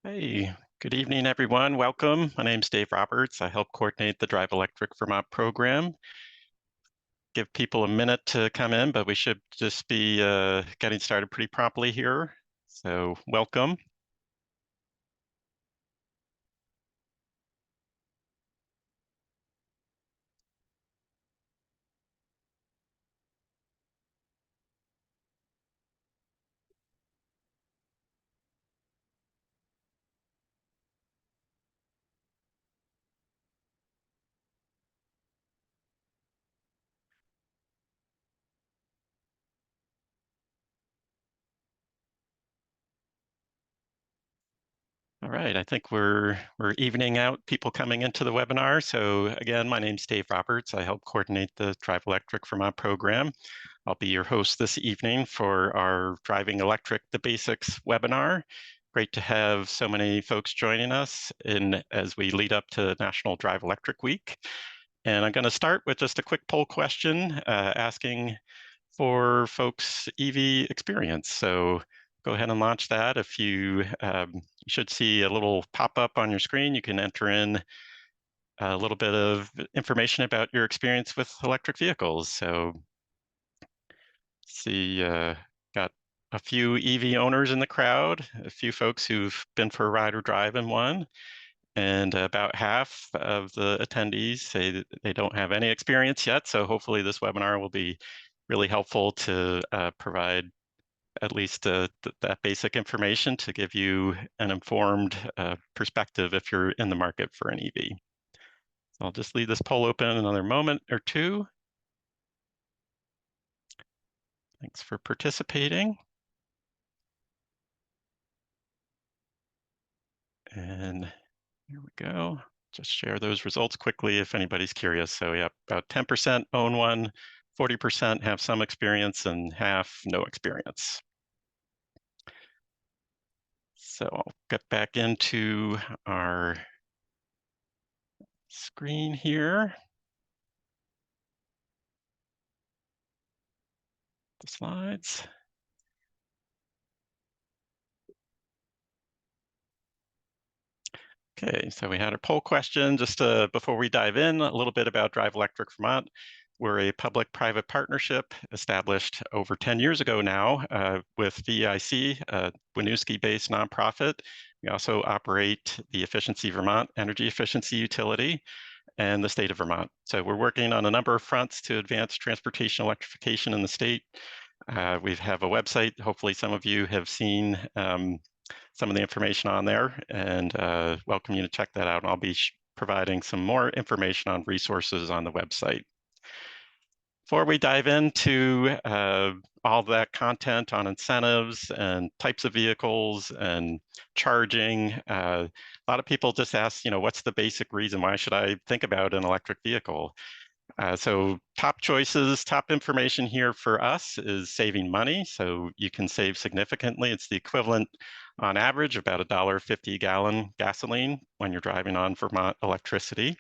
Hey, good evening, everyone. Welcome. My name's Dave Roberts. I help coordinate the Drive Electric Vermont program. Give people a minute to come in, but we should just be getting started pretty promptly here. So welcome. All right, I think we're evening out people coming into the webinar. So again, my name's Dave Roberts. I help coordinate the Drive Electric Vermont program. I'll be your host this evening for our Driving Electric, the Basics webinar. Great to have so many folks joining us as we lead up to National Drive Electric Week. And I'm going to start with just a quick poll question asking for folks' EV experience. So go ahead and launch that. If you should see a little pop-up on your screen, you can enter in a little bit of information about your experience with electric vehicles. So see, got a few EV owners in the crowd, a few folks who've been for a ride or drive in one, and about half of the attendees say that they don't have any experience yet. So hopefully this webinar will be really helpful to provide at least that basic information to give you an informed perspective if you're in the market for an EV. So I'll just leave this poll open another moment or two. Thanks for participating. And here we go. Just share those results quickly if anybody's curious. So yeah, about 10% own one, 40% have some experience, and half no experience. So I'll get back into our screen here. The slides. Okay, so we had a poll question. Just before we dive in, a little bit about Drive Electric Vermont. We're a public-private partnership established over 10 years ago now with VEIC, a Winooski-based nonprofit. We also operate the Efficiency Vermont energy efficiency utility and the state of Vermont. So we're working on a number of fronts to advance transportation electrification in the state. We have a website. Hopefully some of you have seen some of the information on there, and welcome you to check that out. And I'll be providing some more information on resources on the website. Before we dive into all that content on incentives and types of vehicles and charging, a lot of people just ask, what's the basic reason why should I think about an electric vehicle? So top choices, top information here for us is saving money. So you can save significantly. It's the equivalent on average about $1.50 a gallon gasoline when you're driving on Vermont electricity.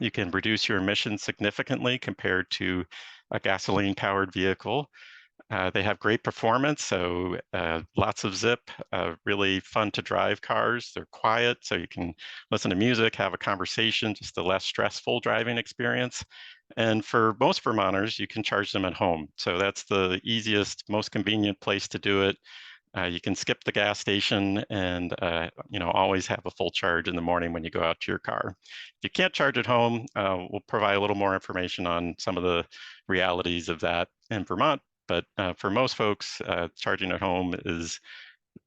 You can reduce your emissions significantly compared to a gasoline powered vehicle. They have great performance, so lots of zip, really fun to drive cars. They're quiet, so you can listen to music, have a conversation, just a less stressful driving experience. And for most Vermonters, you can charge them at home. So that's the easiest, most convenient place to do it. You can skip the gas station and always have a full charge in the morning when you go out to your car. If you can't charge at home, we'll provide a little more information on some of the realities of that in Vermont. But for most folks, charging at home is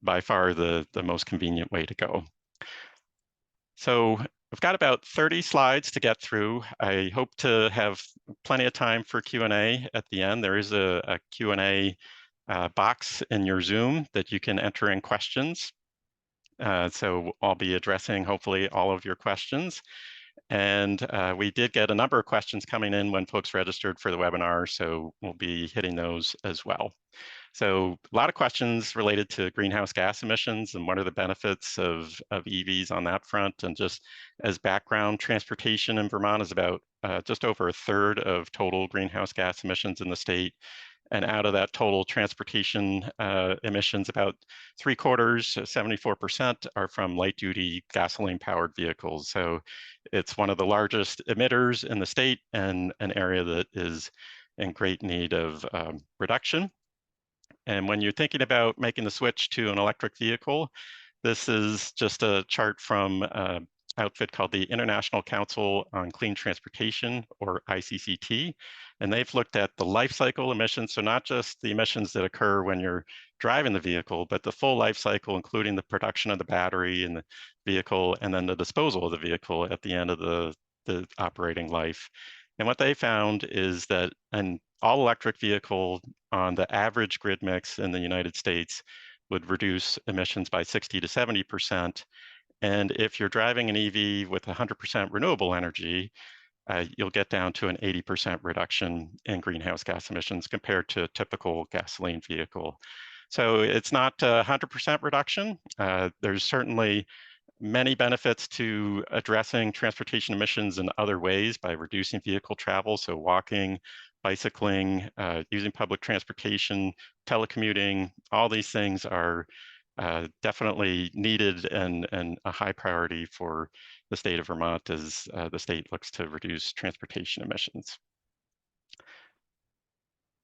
by far the most convenient way to go. So I've got about 30 slides to get through. I hope to have plenty of time for Q&A at the end. There is a Q&A box in your Zoom that you can enter in questions. So I'll be addressing hopefully all of your questions. And we did get a number of questions coming in when folks registered for the webinar, so we'll be hitting those as well. So a lot of questions related to greenhouse gas emissions and what are the benefits of EVs on that front. And just as background, transportation in Vermont is about just over a third of total greenhouse gas emissions in the state. And out of that total transportation emissions, about 3/4, 74%, are from light-duty gasoline-powered vehicles. So it's one of the largest emitters in the state and an area that is in great need of reduction. And when you're thinking about making the switch to an electric vehicle, this is just a chart from an outfit called the International Council on Clean Transportation, or ICCT. And they've looked at the life cycle emissions, so not just the emissions that occur when you're driving the vehicle, but the full life cycle, including the production of the battery and the vehicle, and then the disposal of the vehicle at the end of the operating life. And what they found is that an all-electric vehicle on the average grid mix in the United States would reduce emissions by 60 to 70%. And if you're driving an EV with 100% renewable energy, you'll get down to an 80% reduction in greenhouse gas emissions compared to a typical gasoline vehicle. So it's not a 100% reduction. There's certainly many benefits to addressing transportation emissions in other ways by reducing vehicle travel, so walking, bicycling, using public transportation, telecommuting. All these things are definitely needed and a high priority for the state of Vermont as the state looks to reduce transportation emissions.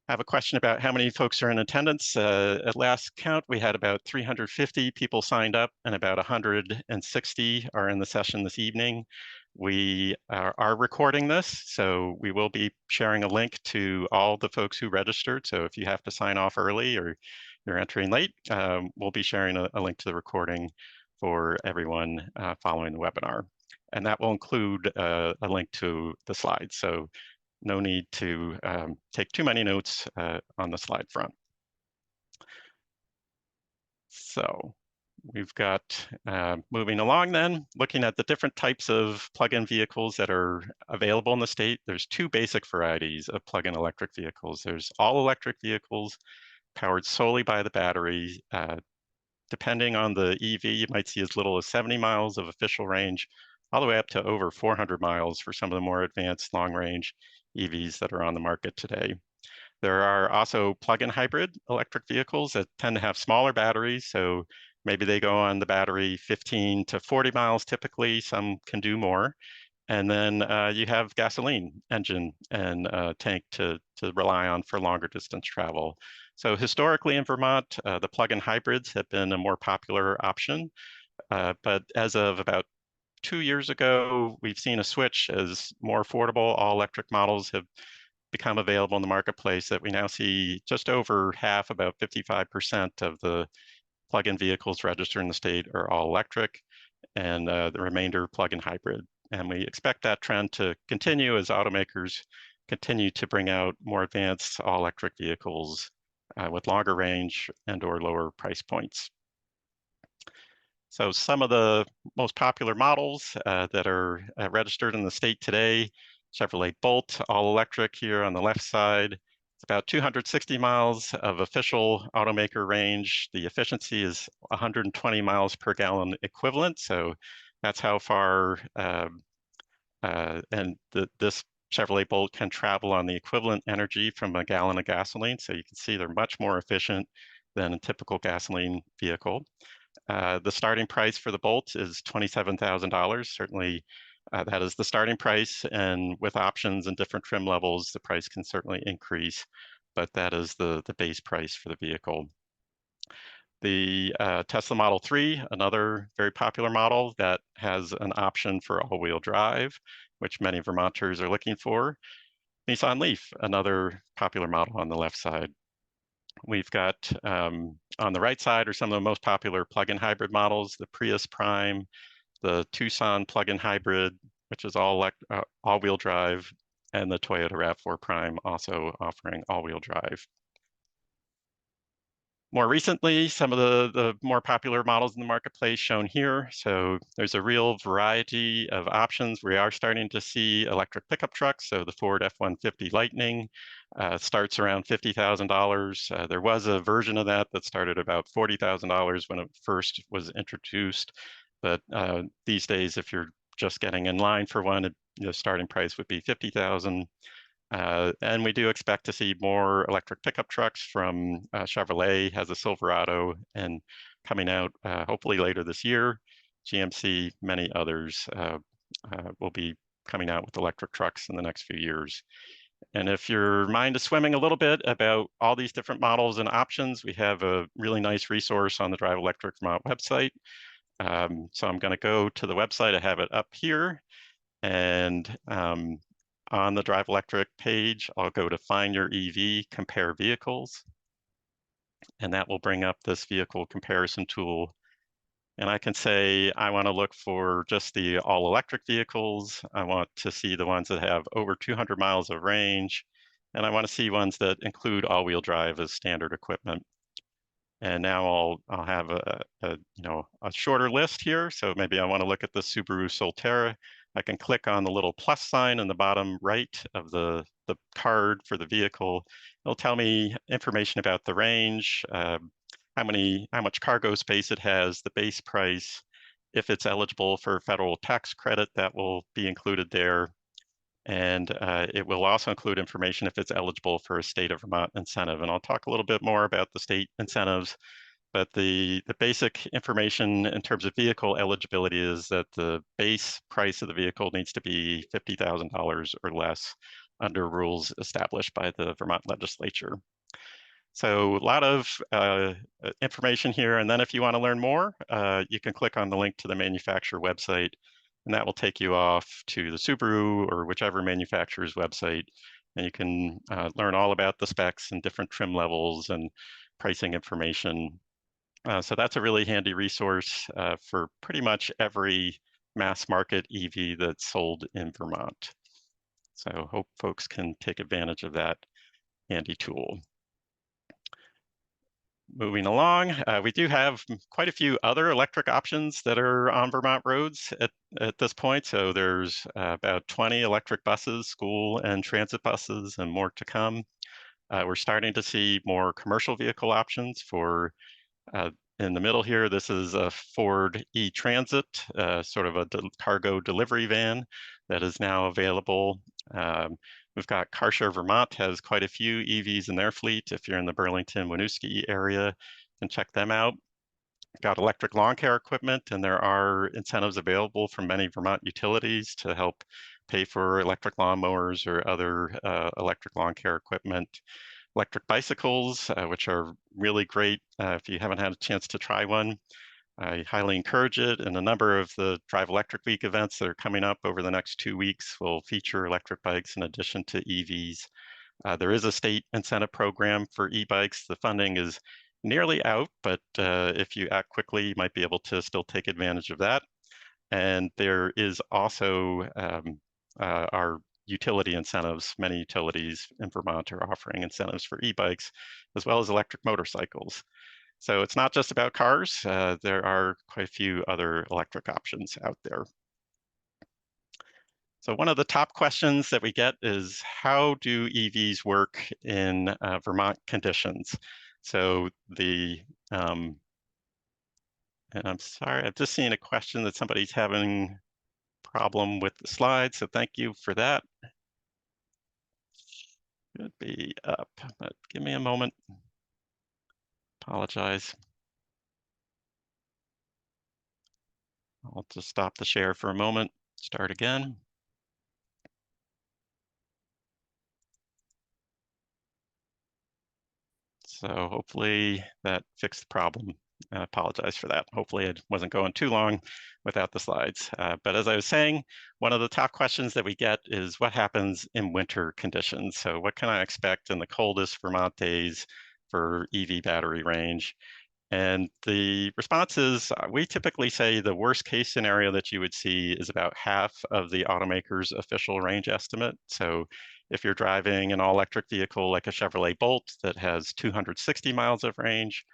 I have a question about how many folks are in attendance. At last count, we had about 350 people signed up, and about 160 are in the session this evening. We are recording this, so we will be sharing a link to all the folks who registered. So if you have to sign off early or you're entering late, we'll be sharing a link to the recording for everyone following the webinar. And that will include a link to the slides. So no need to take too many notes on the slide front. So we've got, moving along then, looking at the different types of plug-in vehicles that are available in the state. There's two basic varieties of plug-in electric vehicles. There's all electric vehicles powered solely by the battery. Depending on the EV, you might see as little as 70 miles of official range, all the way up to over 400 miles for some of the more advanced long-range EVs that are on the market today. There are also plug-in hybrid electric vehicles that tend to have smaller batteries, so maybe they go on the battery 15 to 40 miles typically, some can do more. And then you have gasoline engine and tank to rely on for longer distance travel. So historically in Vermont, the plug-in hybrids have been a more popular option. But as of about 2 years ago, we've seen a switch as more affordable all-electric models have become available in the marketplace, that we now see just over half, about 55% of the plug-in vehicles registered in the state are all electric, and the remainder plug-in hybrid. And we expect that trend to continue as automakers continue to bring out more advanced all-electric vehicles with longer range and or lower price points. So some of the most popular models that are registered in the state today: Chevrolet Bolt, all electric here on the left side. It's about 260 miles of official automaker range. The efficiency is 120 miles per gallon equivalent. So that's how far, this Chevrolet Bolt can travel on the equivalent energy from a gallon of gasoline. So you can see they're much more efficient than a typical gasoline vehicle. The starting price for the Bolt is $27,000. Certainly, that is the starting price, and with options and different trim levels, the price can certainly increase, but that is the base price for the vehicle. The Tesla Model 3, another very popular model that has an option for all-wheel drive, which many Vermonters are looking for. Nissan Leaf, another popular model on the left side. We've got on the right side are some of the most popular plug-in hybrid models: the Prius Prime, the Tucson plug-in hybrid, which is all-wheel drive, and the Toyota RAV4 Prime, also offering all-wheel drive. More recently, some of the more popular models in the marketplace shown here. So there's a real variety of options. We are starting to see electric pickup trucks. So the Ford F-150 Lightning starts around $50,000. There was a version of that that started about $40,000 when it first was introduced. But these days, if you're just getting in line for one, the starting price would be $50,000. And we do expect to see more electric pickup trucks from Chevrolet has a Silverado and coming out hopefully later this year. GMC, many others will be coming out with electric trucks in the next few years. And if your mind is swimming a little bit about all these different models and options, we have a really nice resource on the Drive Electric Vermont website. So I'm going to go to the website. I have it up here. And on the Drive Electric page, I'll go to Find Your EV, Compare Vehicles. And that will bring up this vehicle comparison tool. And I can say, I want to look for just the all-electric vehicles. I want to see the ones that have over 200 miles of range. And I want to see ones that include all-wheel drive as standard equipment. And now I'll have a shorter list here. So maybe I want to look at the Subaru Solterra. I can click on the little plus sign in the bottom right of the card for the vehicle. It'll tell me information about the range, how much cargo space it has, the base price, if it's eligible for federal tax credit, that will be included there. And it will also include information if it's eligible for a state of Vermont incentive. And I'll talk a little bit more about the state incentives, but the basic information in terms of vehicle eligibility is that the base price of the vehicle needs to be $50,000 or less under rules established by the Vermont legislature. So a lot of information here. And then if you want to learn more, you can click on the link to the manufacturer website, and that will take you off to the Subaru or whichever manufacturer's website. And you can learn all about the specs and different trim levels and pricing information. So that's a really handy resource for pretty much every mass market EV that's sold in Vermont. So hope folks can take advantage of that handy tool. Moving along, we do have quite a few other electric options that are on Vermont roads at this point. So there's about 20 electric buses, school and transit buses, and more to come. We're starting to see more commercial vehicle options for, in the middle here, this is a Ford E-Transit, sort of a cargo delivery van that is now available. We've got CarShare Vermont has quite a few EVs in their fleet. If you're in the Burlington, Winooski area, you can check them out. Got electric lawn care equipment, and there are incentives available from many Vermont utilities to help pay for electric lawnmowers or other electric lawn care equipment. Electric bicycles, which are really great if you haven't had a chance to try one. I highly encourage it, and a number of the Drive Electric Week events that are coming up over the next 2 weeks will feature electric bikes in addition to EVs. There is a state incentive program for e-bikes. The funding is nearly out, but if you act quickly, you might be able to still take advantage of that. And there is also our utility incentives. Many utilities in Vermont are offering incentives for e-bikes, as well as electric motorcycles. So it's not just about cars. There are quite a few other electric options out there. So one of the top questions that we get is, how do EVs work in Vermont conditions? So and I'm sorry, I've just seen a question that somebody's having a problem with the slide, so thank you for that. Should be up, but give me a moment. Apologize. I'll just stop the share for a moment, start again. So hopefully that fixed the problem. I apologize for that. Hopefully it wasn't going too long without the slides. But as I was saying, one of the top questions that we get is, what happens in winter conditions? So what can I expect in the coldest Vermont days for EV battery range? And the response is, we typically say the worst case scenario that you would see is about half of the automaker's official range estimate. So if you're driving an all-electric vehicle like a Chevrolet Bolt that has 260 miles of range,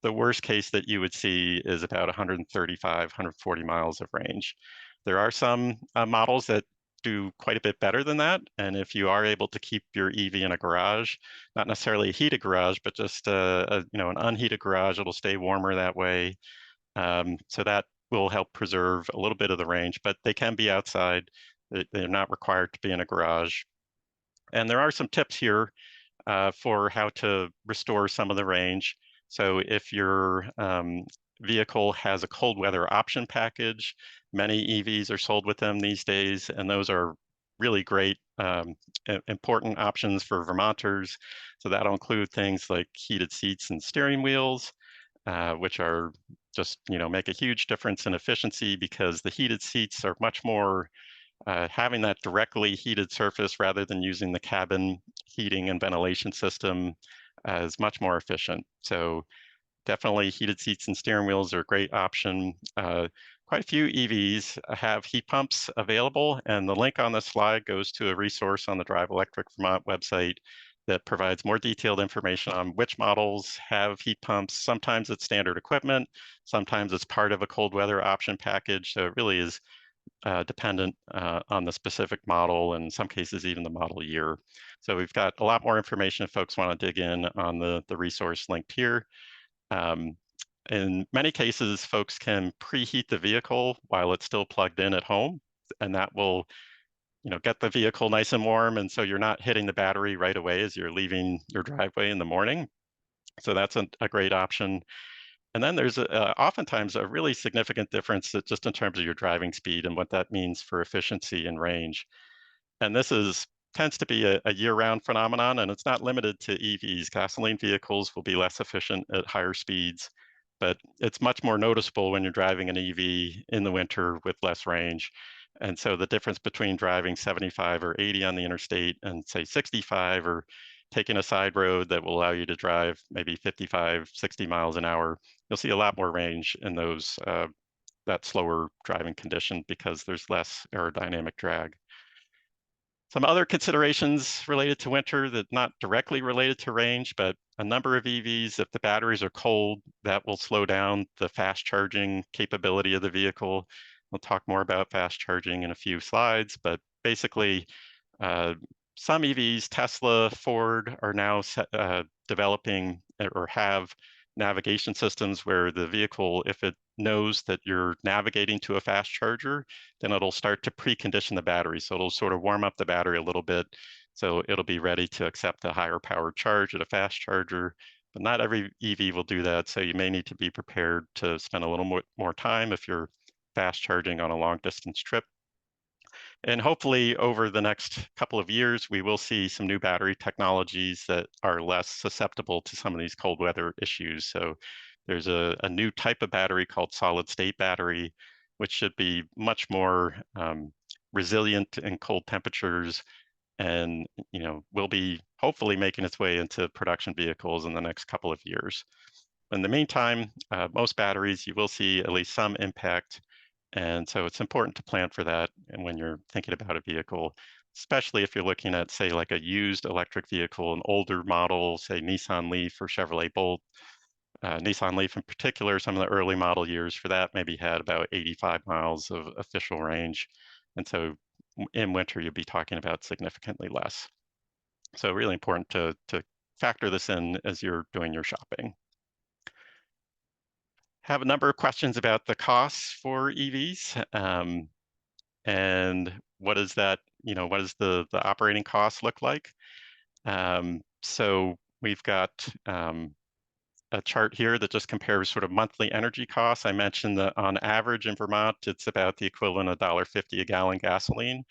the worst case that you would see is about 135, 140 miles of range. There are some models that do quite a bit better than that. And if you are able to keep your EV in a garage, not necessarily a heated garage, but just an unheated garage, it'll stay warmer that way. So that will help preserve a little bit of the range, but they can be outside. They're not required to be in a garage. And there are some tips here for how to restore some of the range. So if your vehicle has a cold weather option package, many EVs are sold with them these days, and those are really great, important options for Vermonters. So that'll include things like heated seats and steering wheels, which are just, make a huge difference in efficiency because the heated seats are much more having that directly heated surface rather than using the cabin heating and ventilation system is much more efficient. So definitely heated seats and steering wheels are a great option. Quite a few EVs have heat pumps available, and the link on this slide goes to a resource on the Drive Electric Vermont website that provides more detailed information on which models have heat pumps. Sometimes it's standard equipment, sometimes it's part of a cold weather option package. So it really is dependent on the specific model, and in some cases even the model year. So we've got a lot more information if folks want to dig in on the resource linked here. Um, in many cases, folks can preheat the vehicle while it's still plugged in at home, and that will get the vehicle nice and warm, and so you're not hitting the battery right away as you're leaving your driveway in the morning. So that's a great option. And then there's oftentimes a really significant difference just in terms of your driving speed and what that means for efficiency and range. And this tends to be a year-round phenomenon, and it's not limited to EVs. Gasoline vehicles will be less efficient at higher speeds, but it's much more noticeable when you're driving an EV in the winter with less range. And so the difference between driving 75 or 80 on the interstate and say 65, or taking a side road that will allow you to drive maybe 55, 60 miles an hour, you'll see a lot more range in those that slower driving condition because there's less aerodynamic drag. Some other considerations related to winter that not directly related to range, but a number of EVs, if the batteries are cold, that will slow down the fast charging capability of the vehicle. We'll talk more about fast charging in a few slides, but basically, uh, some EVs, Tesla, Ford, are now developing or have navigation systems where the vehicle, if it knows that you're navigating to a fast charger, then it'll start to precondition the battery. So it'll sort of warm up the battery a little bit. So it'll be ready to accept a higher power charge at a fast charger. But not every EV will do that. So you may need to be prepared to spend a little more time if you're fast charging on a long distance trip. And hopefully over the next couple of years, we will see some new battery technologies that are less susceptible to some of these cold weather issues. So there's a new type of battery called solid state battery, which should be much more resilient in cold temperatures, and will be hopefully making its way into production vehicles in the next couple of years. In the meantime, most batteries, you will see at least some impact. And so it's important to plan for that. And when you're thinking about a vehicle, especially if you're looking at, say, like a used electric vehicle, an older model, say Nissan Leaf or Chevrolet Bolt. Nissan Leaf in particular, some of the early model years for that maybe had about 85 miles of official range. And so in winter, you'll be talking about significantly less. So really important to factor this in as you're doing your shopping. Have a number of questions about the costs for EVs, and what does that, what does the operating costs look like? So we've got a chart here that just compares sort of monthly energy costs. I mentioned that on average in Vermont, it's about the equivalent of $1.50 a gallon gasoline,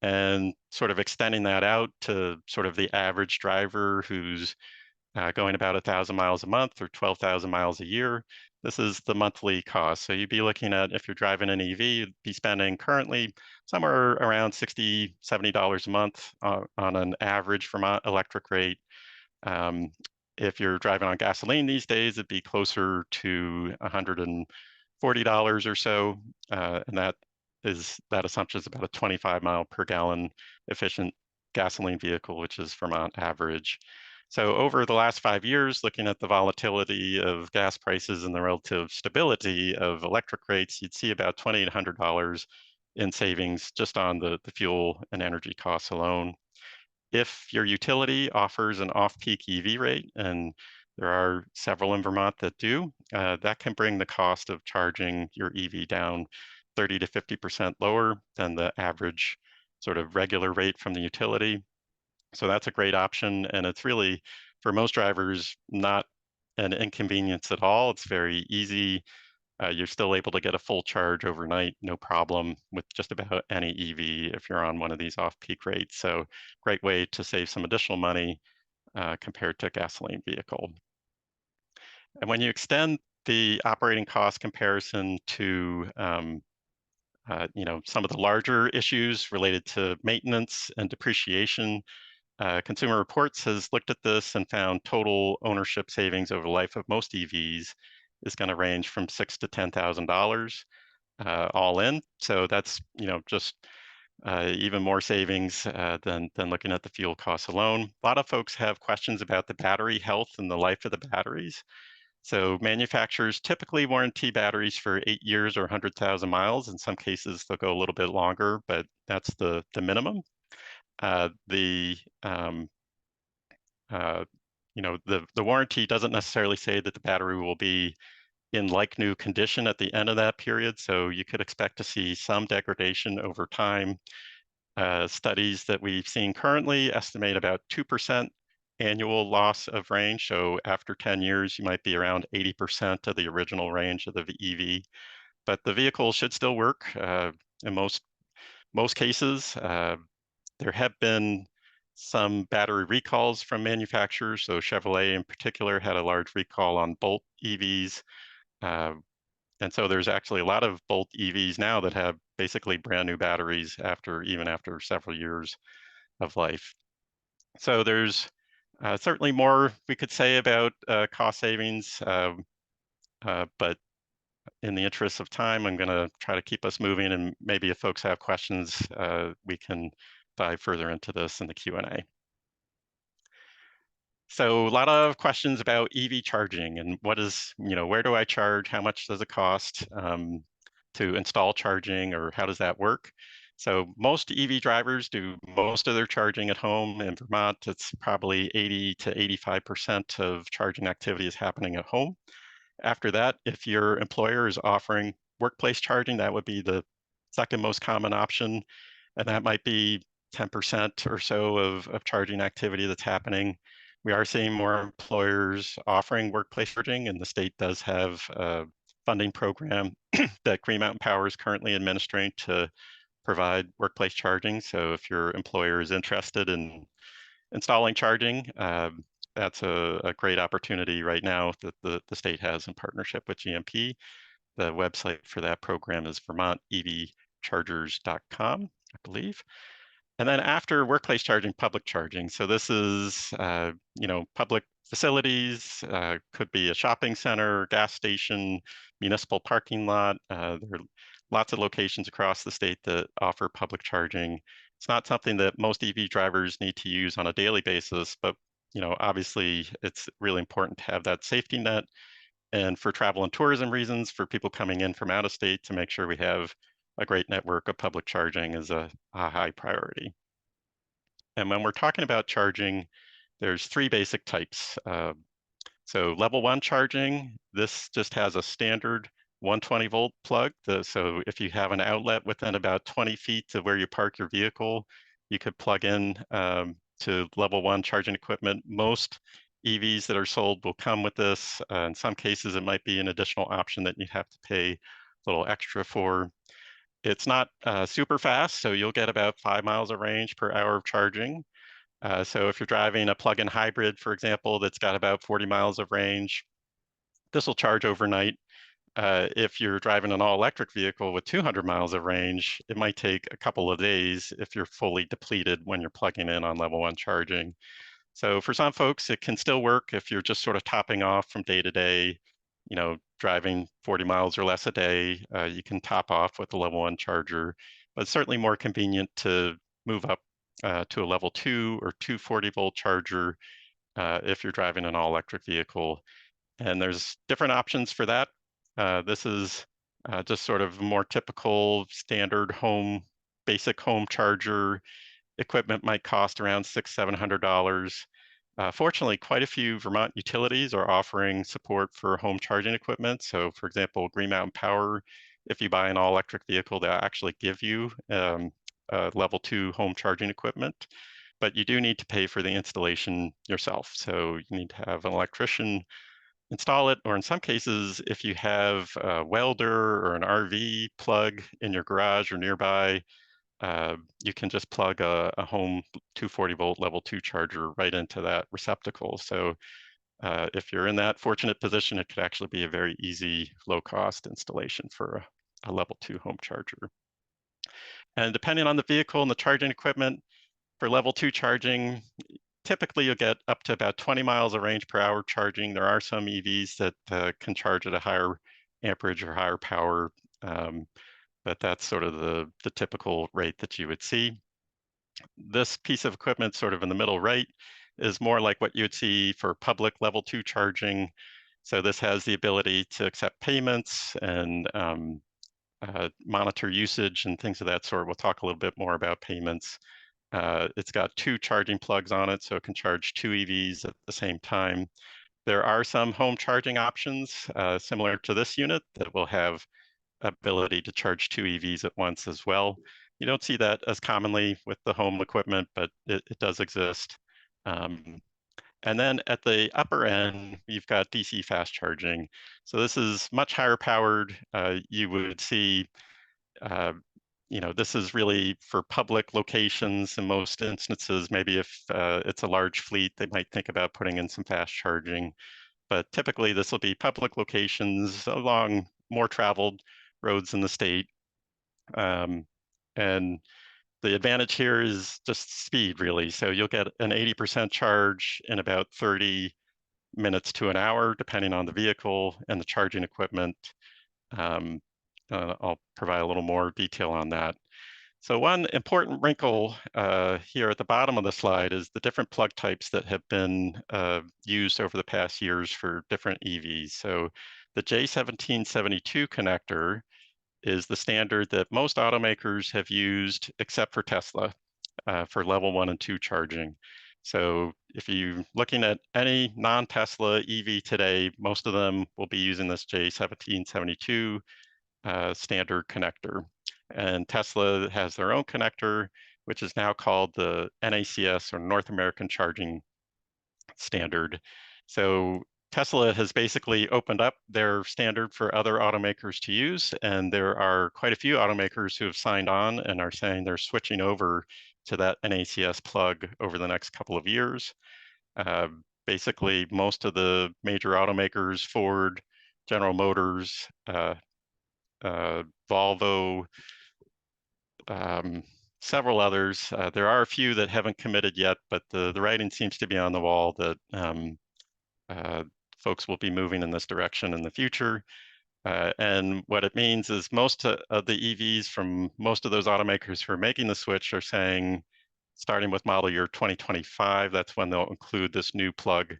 and sort of extending that out to sort of the average driver who's going about 1,000 miles a month or 12,000 miles a year. This is the monthly cost. So you'd be looking at, if you're driving an EV, you'd be spending currently somewhere around $60, $70 a month on an average Vermont electric rate. If you're driving on gasoline these days, it'd be closer to $140 or so. And that assumption is about a 25 mile per gallon efficient gasoline vehicle, which is Vermont average. So over the last 5 years, looking at the volatility of gas prices and the relative stability of electric rates, you'd see about $2,800 in savings just on the fuel and energy costs alone. If your utility offers an off-peak EV rate, and there are several in Vermont that do, that can bring the cost of charging your EV down 30 to 50% lower than the average sort of regular rate from the utility. So that's a great option, and it's really, for most drivers, not an inconvenience at all. It's very easy. You're still able to get a full charge overnight, no problem with just about any EV if you're on one of these off-peak rates. So great way to save some additional money compared to a gasoline vehicle. And when you extend the operating cost comparison to some of the larger issues related to maintenance and depreciation, Consumer Reports has looked at this and found total ownership savings over the life of most EVs is going to range from $6,000 to $10,000 all in. So that's just even more savings than looking at the fuel costs alone. A lot of folks have questions about the battery health and the life of the batteries. So manufacturers typically warranty batteries for 8 years or 100,000 miles. In some cases, they'll go a little bit longer, but that's the minimum. The uh, the warranty doesn't necessarily say that the battery will be in like new condition at the end of that period. So you could expect to see some degradation over time. Studies that we've seen currently estimate about 2% annual loss of range. So after 10 years, you might be around 80% of the original range of the EV. But the vehicle should still work in most cases. There have been some battery recalls from manufacturers. So Chevrolet in particular had a large recall on Bolt EVs. Uh, and so there's actually a lot of Bolt EVs now that have basically brand new batteries even after several years of life. So there's certainly more we could say about cost savings, but in the interest of time, I'm going to try to keep us moving, and maybe if folks have questions, we can dive further into this in the Q&A. So a lot of questions about EV charging and where do I charge? How much does it cost to install charging, or how does that work? So most EV drivers do most of their charging at home. In Vermont, it's probably 80 to 85% of charging activity is happening at home. After that, if your employer is offering workplace charging, that would be the second most common option, and that might be 10% or so of charging activity that's happening. We are seeing more employers offering workplace charging, and the state does have a funding program that Green Mountain Power is currently administering to provide workplace charging. So if your employer is interested in installing charging, that's a great opportunity right now that the state has in partnership with GMP. The website for that program is vermontvchargers.com, I believe. And then after workplace charging, public charging. So this is, public facilities, could be a shopping center, gas station, municipal parking lot. There are lots of locations across the state that offer public charging. It's not something that most EV drivers need to use on a daily basis, but obviously it's really important to have that safety net. And for travel and tourism reasons, for people coming in from out of state, to make sure we have a great network of public charging is a high priority. And when we're talking about charging, there's three basic types. So level 1 charging, this just has a standard 120 volt plug. So if you have an outlet within about 20 feet of where you park your vehicle, you could plug in to level 1 charging equipment. Most EVs that are sold will come with this. In some cases, it might be an additional option that you have to pay a little extra for. It's not super fast, so you'll get about 5 miles of range per hour of charging. So if you're driving a plug-in hybrid, for example, that's got about 40 miles of range, this will charge overnight. If you're driving an all-electric vehicle with 200 miles of range, it might take a couple of days if you're fully depleted when you're plugging in on level 1 charging. So for some folks, it can still work if you're just sort of topping off from day to day, driving 40 miles or less a day. You can top off with a level 1 charger, but it's certainly more convenient to move up to a level 2 or 240 volt charger if you're driving an all-electric vehicle. And there's different options for that. This is just sort of more typical standard basic home charger. Equipment might cost around $700. Fortunately, quite a few Vermont utilities are offering support for home charging equipment. So for example, Green Mountain Power, if you buy an all-electric vehicle, they'll actually give you level 2 home charging equipment. but you do need to pay for the installation yourself. So you need to have an electrician install it, or in some cases, if you have a welder or an RV plug in your garage or nearby, you can just plug a home 240-volt level 2 charger right into that receptacle. So if you're in that fortunate position, it could actually be a very easy, low-cost installation for a level 2 home charger. And depending on the vehicle and the charging equipment, for level 2 charging, typically you'll get up to about 20 miles of range per hour charging. There are some EVs that can charge at a higher amperage or higher power, but that's sort of the typical rate that you would see. This piece of equipment sort of in the middle right is more like what you would see for public level 2 charging. So this has the ability to accept payments and monitor usage and things of that sort. We'll talk a little bit more about payments. It's got 2 charging plugs on it, so it can charge 2 EVs at the same time. There are some home charging options similar to this unit that will have ability to charge 2 EVs at once as well. You don't see that as commonly with the home equipment, but it does exist. And then at the upper end, you've got DC fast charging. So this is much higher powered. You would see, this is really for public locations in most instances. Maybe if it's a large fleet, they might think about putting in some fast charging. But typically, this will be public locations along more traveled roads in the state. And the advantage here is just speed, really. So you'll get an 80% charge in about 30 minutes to an hour, depending on the vehicle and the charging equipment. I'll provide a little more detail on that. So one important wrinkle here at the bottom of the slide is the different plug types that have been used over the past years for different EVs. So the J1772 connector is the standard that most automakers have used except for Tesla for level 1 and 2 charging. So if you're looking at any non-Tesla EV today, most of them will be using this J1772 standard connector. And Tesla has their own connector, which is now called the NACS, or North American Charging Standard. So Tesla has basically opened up their standard for other automakers to use, and there are quite a few automakers who have signed on and are saying they're switching over to that NACS plug over the next couple of years. Basically, most of the major automakers, Ford, General Motors, Volvo, several others. There are a few that haven't committed yet, but the writing seems to be on the wall that folks will be moving in this direction in the future. And what it means is most of the EVs from most of those automakers who are making the switch are saying, starting with model year 2025, that's when they'll include this new plug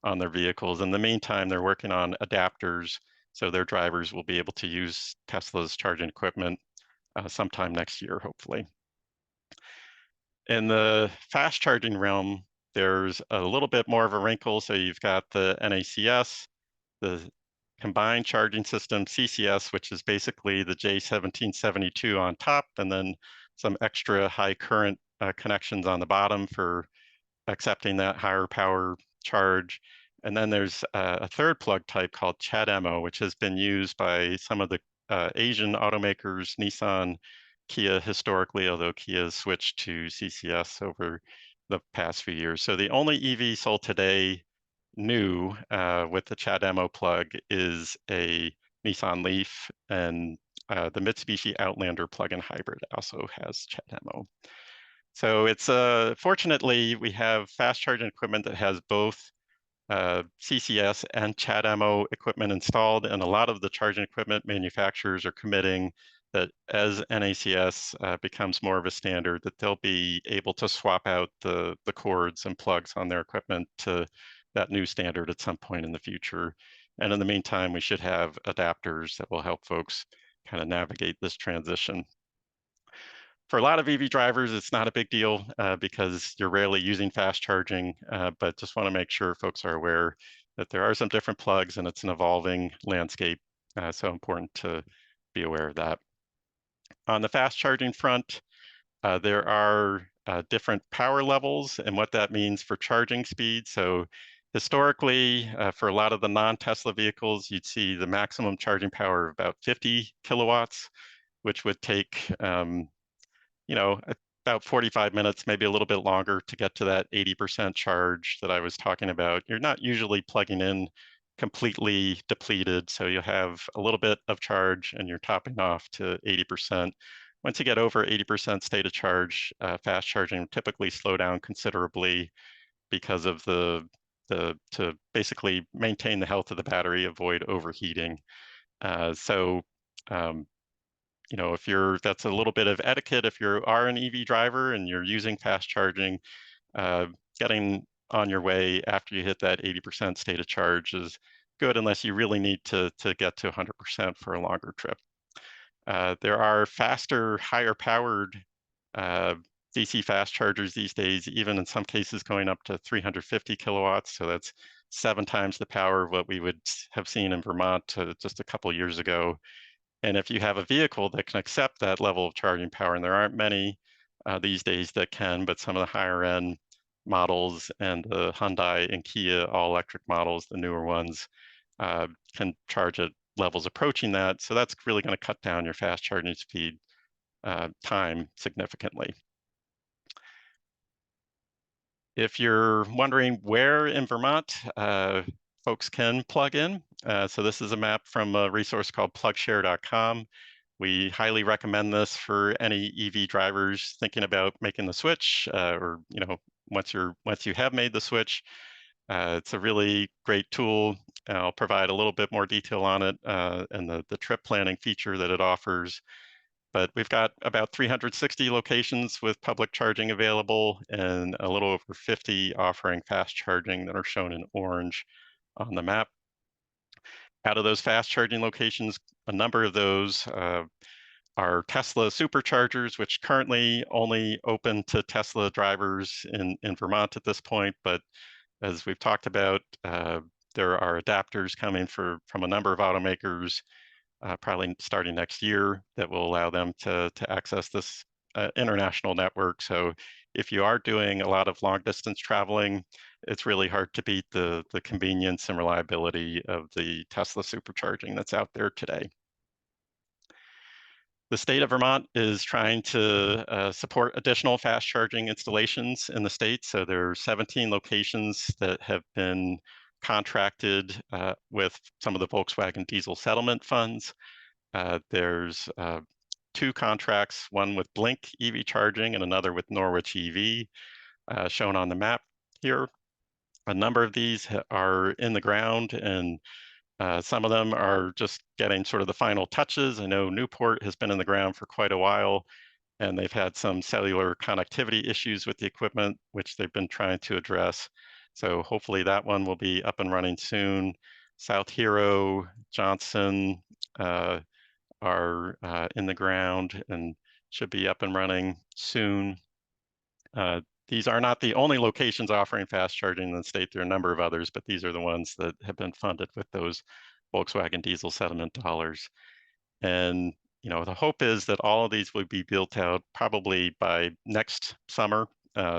on their vehicles. In the meantime, they're working on adapters, so their drivers will be able to use Tesla's charging equipment sometime next year, hopefully. In the fast charging realm, there's a little bit more of a wrinkle. So you've got the NACS, the combined charging system, CCS, which is basically the J1772 on top, and then some extra high current connections on the bottom for accepting that higher power charge. And then there's a third plug type called CHAdeMO, which has been used by some of the Asian automakers, Nissan, Kia historically, although Kia has switched to CCS over the past few years. So the only EV sold today new with the CHAdeMO plug is a Nissan Leaf, and the Mitsubishi Outlander plug-in hybrid also has CHAdeMO. So it's fortunately, we have fast charging equipment that has both CCS and CHAdeMO equipment installed, and a lot of the charging equipment manufacturers are committing that as NACS becomes more of a standard, that they'll be able to swap out the cords and plugs on their equipment to that new standard at some point in the future. And in the meantime, we should have adapters that will help folks kind of navigate this transition. For a lot of EV drivers, it's not a big deal because you're rarely using fast charging, but just want to make sure folks are aware that there are some different plugs and it's an evolving landscape, so important to be aware of that. On the fast charging front, there are different power levels and what that means for charging speed. So historically, for a lot of the non-Tesla vehicles, you'd see the maximum charging power of about 50 kilowatts, which would take you know, about 45 minutes, maybe a little bit longer to get to that 80% charge that I was talking about. You're not usually plugging in completely depleted, so you have a little bit of charge and you're topping off to 80%. Once you get over 80% state of charge, fast charging typically slow down considerably because of to basically maintain the health of the battery, avoid overheating. So if that's a little bit of etiquette. If you are an EV driver and you're using fast charging, uh, getting on your way after you hit that 80% state of charge is good, unless you really need to get to 100% for a longer trip. There are faster, higher powered uh, DC fast chargers these days, even in some cases going up to 350 kilowatts. So that's 7 times the power of what we would have seen in Vermont just a couple years ago. And if you have a vehicle that can accept that level of charging power, and there aren't many these days that can, but some of the higher end models and the Hyundai and Kia all-electric models, the newer ones, can charge at levels approaching that. So that's really going to cut down your fast charging speed time significantly. If you're wondering where in Vermont folks can plug in, so this is a map from a resource called plugshare.com. We highly recommend this for any EV drivers thinking about making the switch, or once you have made the switch. It's a really great tool. I'll provide a little bit more detail on it and the trip planning feature that it offers. But we've got about 360 locations with public charging available and a little over 50 offering fast charging that are shown in orange on the map. Out of those fast charging locations, a number of those are Tesla superchargers, which currently only open to Tesla drivers in Vermont at this point. But as we've talked about, there are adapters coming from a number of automakers, probably starting next year, that will allow them to access this international network. So if you are doing a lot of long distance traveling, it's really hard to beat the convenience and reliability of the Tesla supercharging that's out there today. The state of Vermont is trying to support additional fast charging installations in the state. So there are 17 locations that have been contracted with some of the Volkswagen diesel settlement funds. There's 2 contracts, one with Blink EV charging and another with Norwich EV, shown on the map here. A number of these are in the ground, and some of them are just getting sort of the final touches. I know Newport has been in the ground for quite a while, and they've had some cellular connectivity issues with the equipment, which they've been trying to address. So hopefully that one will be up and running soon. South Hero, Johnson are in the ground and should be up and running soon. These are not the only locations offering fast charging in the state. There are a number of others, but these are the ones that have been funded with those Volkswagen diesel settlement dollars. And the hope is that all of these will be built out probably by next summer.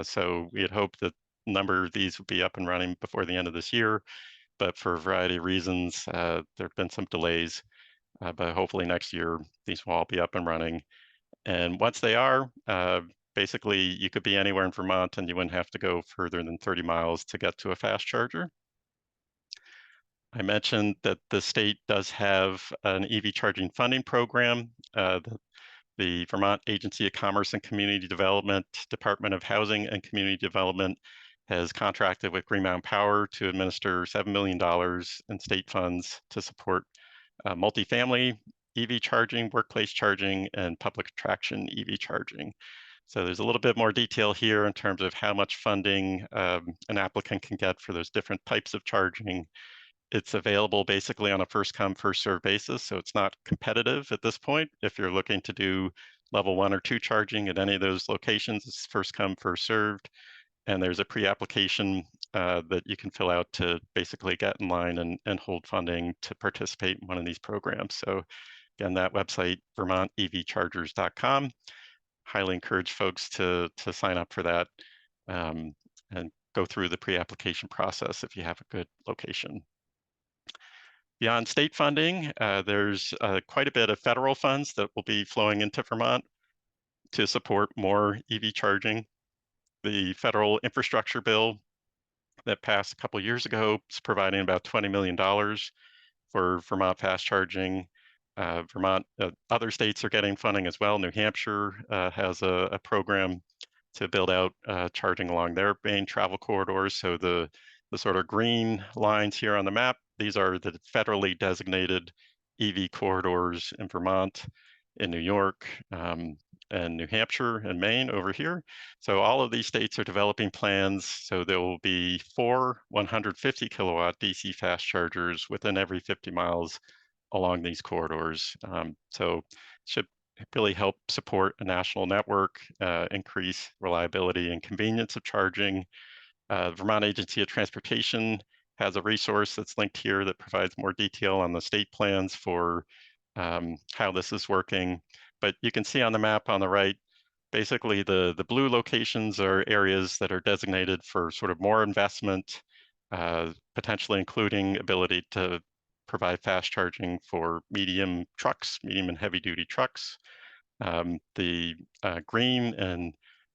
So we had hoped that a number of these would be up and running before the end of this year, but for a variety of reasons, there have been some delays. But hopefully next year, these will all be up and running. And once they are, basically, you could be anywhere in Vermont and you wouldn't have to go further than 30 miles to get to a fast charger. I mentioned that the state does have an EV charging funding program. The Vermont Agency of Commerce and Community Development, Department of Housing and Community Development has contracted with Green Mountain Power to administer $7 million in state funds to support multifamily EV charging, workplace charging, and public attraction EV charging. So there's a little bit more detail here in terms of how much funding an applicant can get for those different types of charging. It's available basically on a first come, first served basis. So it's not competitive at this point. If you're looking to do level 1 or 2 charging at any of those locations, it's first come, first served. And there's a pre-application that you can fill out to basically get in line and hold funding to participate in one of these programs. So again, that website, vermontevchargers.com. highly encourage folks to sign up for that, and go through the pre-application process if you have a good location. Beyond state funding, there's quite a bit of federal funds that will be flowing into Vermont to support more EV charging. The federal infrastructure bill that passed a couple years ago is providing about $20 million for Vermont fast charging. Vermont, other states are getting funding as well. New Hampshire has a program to build out charging along their main travel corridors. So the sort of green lines here on the map, these are the federally designated EV corridors in Vermont, in New York, and New Hampshire and Maine over here. So all of these states are developing plans. So there will be 4 150 kilowatt DC fast chargers within every 50 miles along these corridors. So should really help support a national network, increase reliability and convenience of charging. Vermont Agency of Transportation has a resource that's linked here that provides more detail on the state plans for how this is working. But you can see on the map on the right, basically the blue locations are areas that are designated for sort of more investment, potentially including ability to provide fast charging for medium trucks, medium and heavy duty trucks. The green and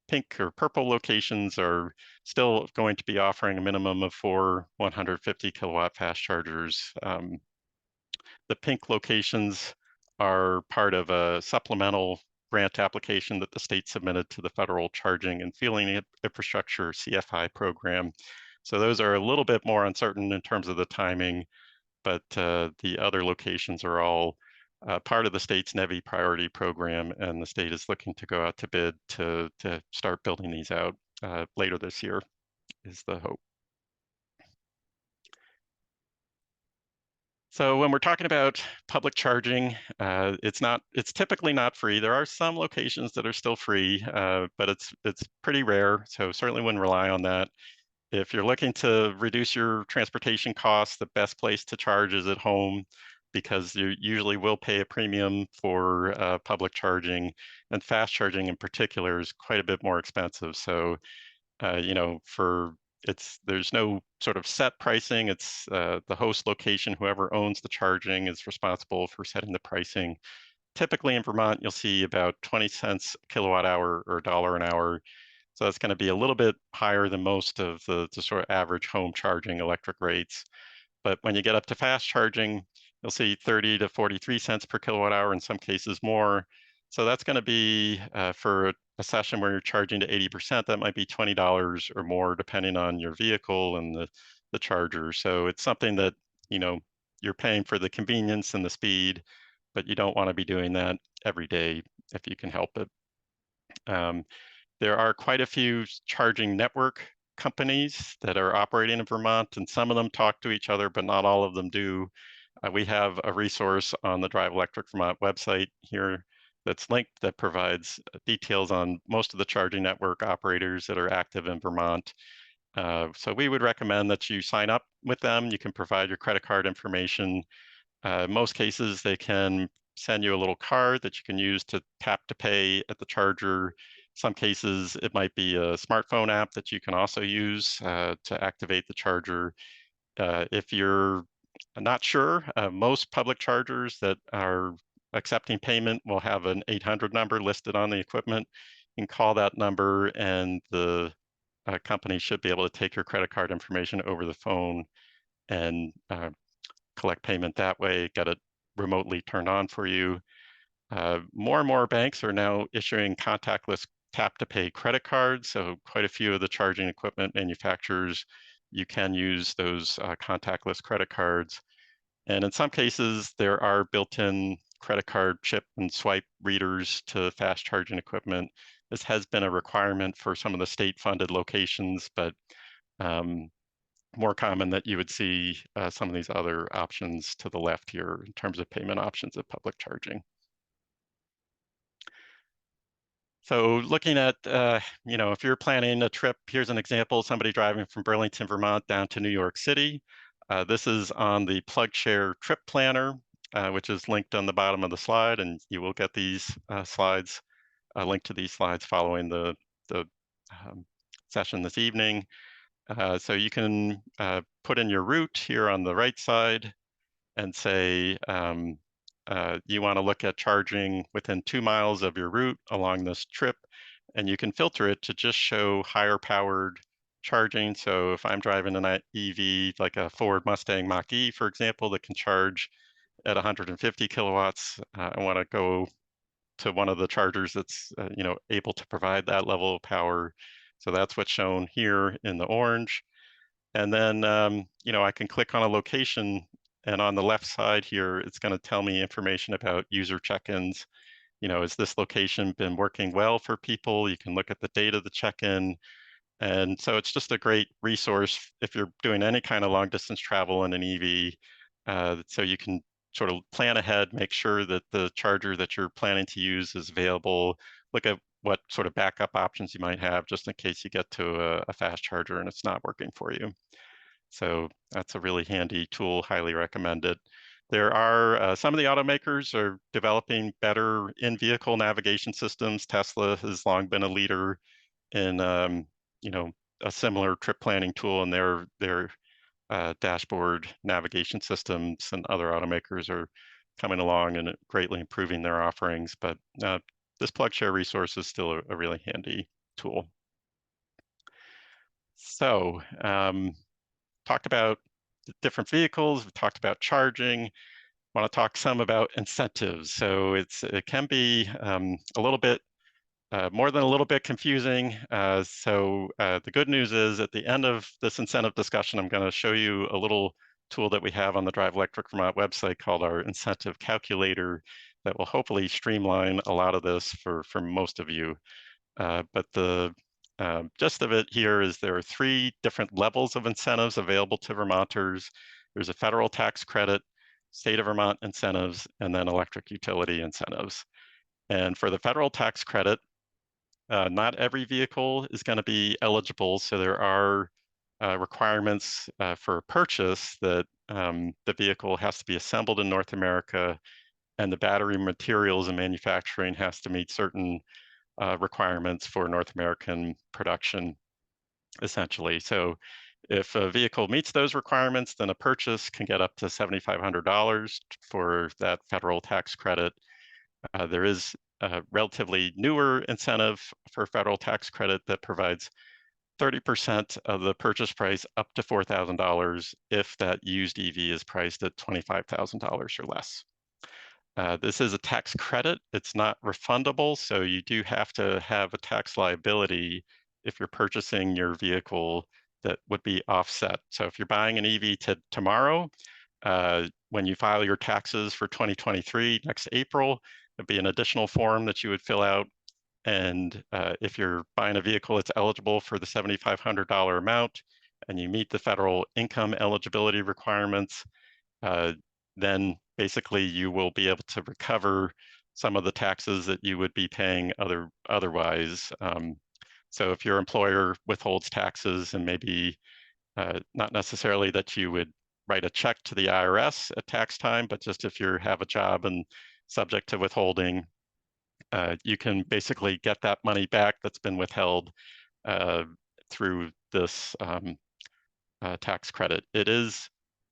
pink or purple locations are still going to be offering a minimum of 4 150 kilowatt fast chargers. The pink locations are part of a supplemental grant application that the state submitted to the Federal Charging and Fueling Infrastructure CFI program. So those are a little bit more uncertain in terms of the timing, but the other locations are all part of the state's NEVI priority program, and the state is looking to go out to bid to start building these out later this year is the hope. So when we're talking about public charging, it's typically not free. There are some locations that are still free, but it's pretty rare. So certainly wouldn't rely on that. If you're looking to reduce your transportation costs, the best place to charge is at home, because you usually will pay a premium for public charging, and fast charging in particular is quite a bit more expensive. So you know, there's no sort of set pricing. It's the host location, whoever owns the charging, is responsible for setting the pricing. Typically in Vermont, you'll see about 20 cents a kilowatt hour or $1 an hour. So that's going to be a little bit higher than most of the sort of average home charging electric rates. But when you get up to fast charging, you'll see 30 to 43 cents per kilowatt hour, in some cases more. So that's going to be for a session where you're charging to 80%, that might be $20 or more, depending on your vehicle and the charger. So it's something that, you know, you're paying for the convenience and the speed, but you don't want to be doing that every day if you can help it. There are quite a few charging network companies that are operating in Vermont, and some of them talk to each other, but not all of them do. We have a resource on the Drive Electric Vermont website here that's linked that provides details on most of the charging network operators that are active in Vermont. So we would recommend that you sign up with them. You can provide your credit card information. In most cases, they can send you a little card that you can use to tap to pay at the charger. Some cases, it might be a smartphone app that you can also use to activate the charger. If you're not sure, most public chargers that are accepting payment will have an 800 number listed on the equipment. You can call that number, and the company should be able to take your credit card information over the phone and collect payment that way, get it remotely turned on for you. More and more banks are now issuing contactless tap-to-pay credit cards. So quite a few of the charging equipment manufacturers, you can use those contactless credit cards. And in some cases, there are built-in credit card chip and swipe readers to fast charging equipment. This has been a requirement for some of the state-funded locations, but more common that you would see some of these other options to the left here in terms of payment options of public charging. So looking at, you know, if you're planning a trip, here's an example, somebody driving from Burlington, Vermont down to New York City. This is on the PlugShare trip planner, which is linked on the bottom of the slide, and you will get these slides a link to these slides following the um, session this evening. So you can put in your route here on the right side and say you want to look at charging within 2 miles of your route along this trip, and you can filter it to just show higher powered charging. So if I'm driving an EV, like a Ford Mustang Mach-E, for example, that can charge at 150 kilowatts, I want to go to one of the chargers that's able to provide that level of power. So that's what's shown here in the orange. And then I can click on a location, and on the left side here, it's going to tell me information about user check-ins. Has this location been working well for people? You can look at the date of the check-in. And so it's just a great resource if you're doing any kind of long distance travel in an EV. So you can sort of plan ahead, make sure that the charger that you're planning to use is available, look at what sort of backup options you might have just in case you get to a fast charger and it's not working for you. So that's a really handy tool, highly recommended. There are some of the automakers are developing better in-vehicle navigation systems. Tesla has long been a leader in a similar trip planning tool in their dashboard navigation systems, and other automakers are coming along and greatly improving their offerings. But this PlugShare resource is still a really handy tool. So talked about different vehicles, we talked about charging. I want to talk some about incentives. So it can be a little bit more than a little bit confusing. The good news is at the end of this incentive discussion, I'm going to show you a little tool that we have on the Drive Electric Vermont website called our incentive calculator that will hopefully streamline a lot of this for most of you. But the gist of it here is there are 3 different levels of incentives available to Vermonters. There's a federal tax credit, state of Vermont incentives, and then electric utility incentives. And for the federal tax credit, not every vehicle is going to be eligible. So there are requirements for purchase that the vehicle has to be assembled in North America, and the battery materials and manufacturing has to meet certain requirements for North American production, essentially. So if a vehicle meets those requirements, then a purchase can get up to $7,500 for that federal tax credit. There is a relatively newer incentive for federal tax credit that provides 30% of the purchase price up to $4,000 if that used EV is priced at $25,000 or less. This is a tax credit. It's not refundable, so you do have to have a tax liability if you're purchasing your vehicle that would be offset. So if you're buying an EV tomorrow, when you file your taxes for 2023 next April, there'd be an additional form that you would fill out. And if you're buying a vehicle that's eligible for the $7,500 amount and you meet the federal income eligibility requirements, then basically you will be able to recover some of the taxes that you would be paying otherwise. So if your employer withholds taxes, and maybe not necessarily that you would write a check to the IRS at tax time, but just if you have a job and subject to withholding, you can basically get that money back that's been withheld through this tax credit. It is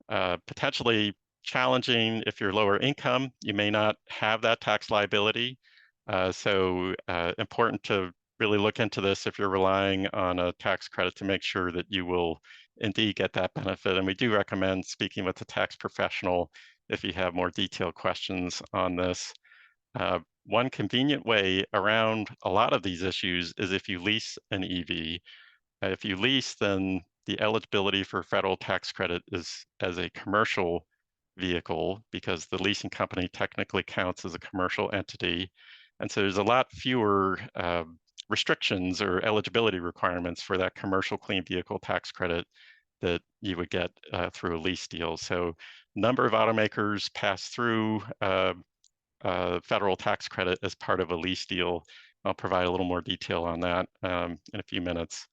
potentially challenging if you're lower income. You may not have that tax liability. So important to really look into this if you're relying on a tax credit to make sure that you will indeed get that benefit. And we do recommend speaking with a tax professional if you have more detailed questions on this. One convenient way around a lot of these issues is if you lease an EV. If you lease, then the eligibility for federal tax credit is as a commercial vehicle because the leasing company technically counts as a commercial entity. And so there's a lot fewer restrictions or eligibility requirements for that commercial clean vehicle tax credit that you would get through a lease deal. So a number of automakers pass through federal tax credit as part of a lease deal. I'll provide a little more detail on that in a few minutes.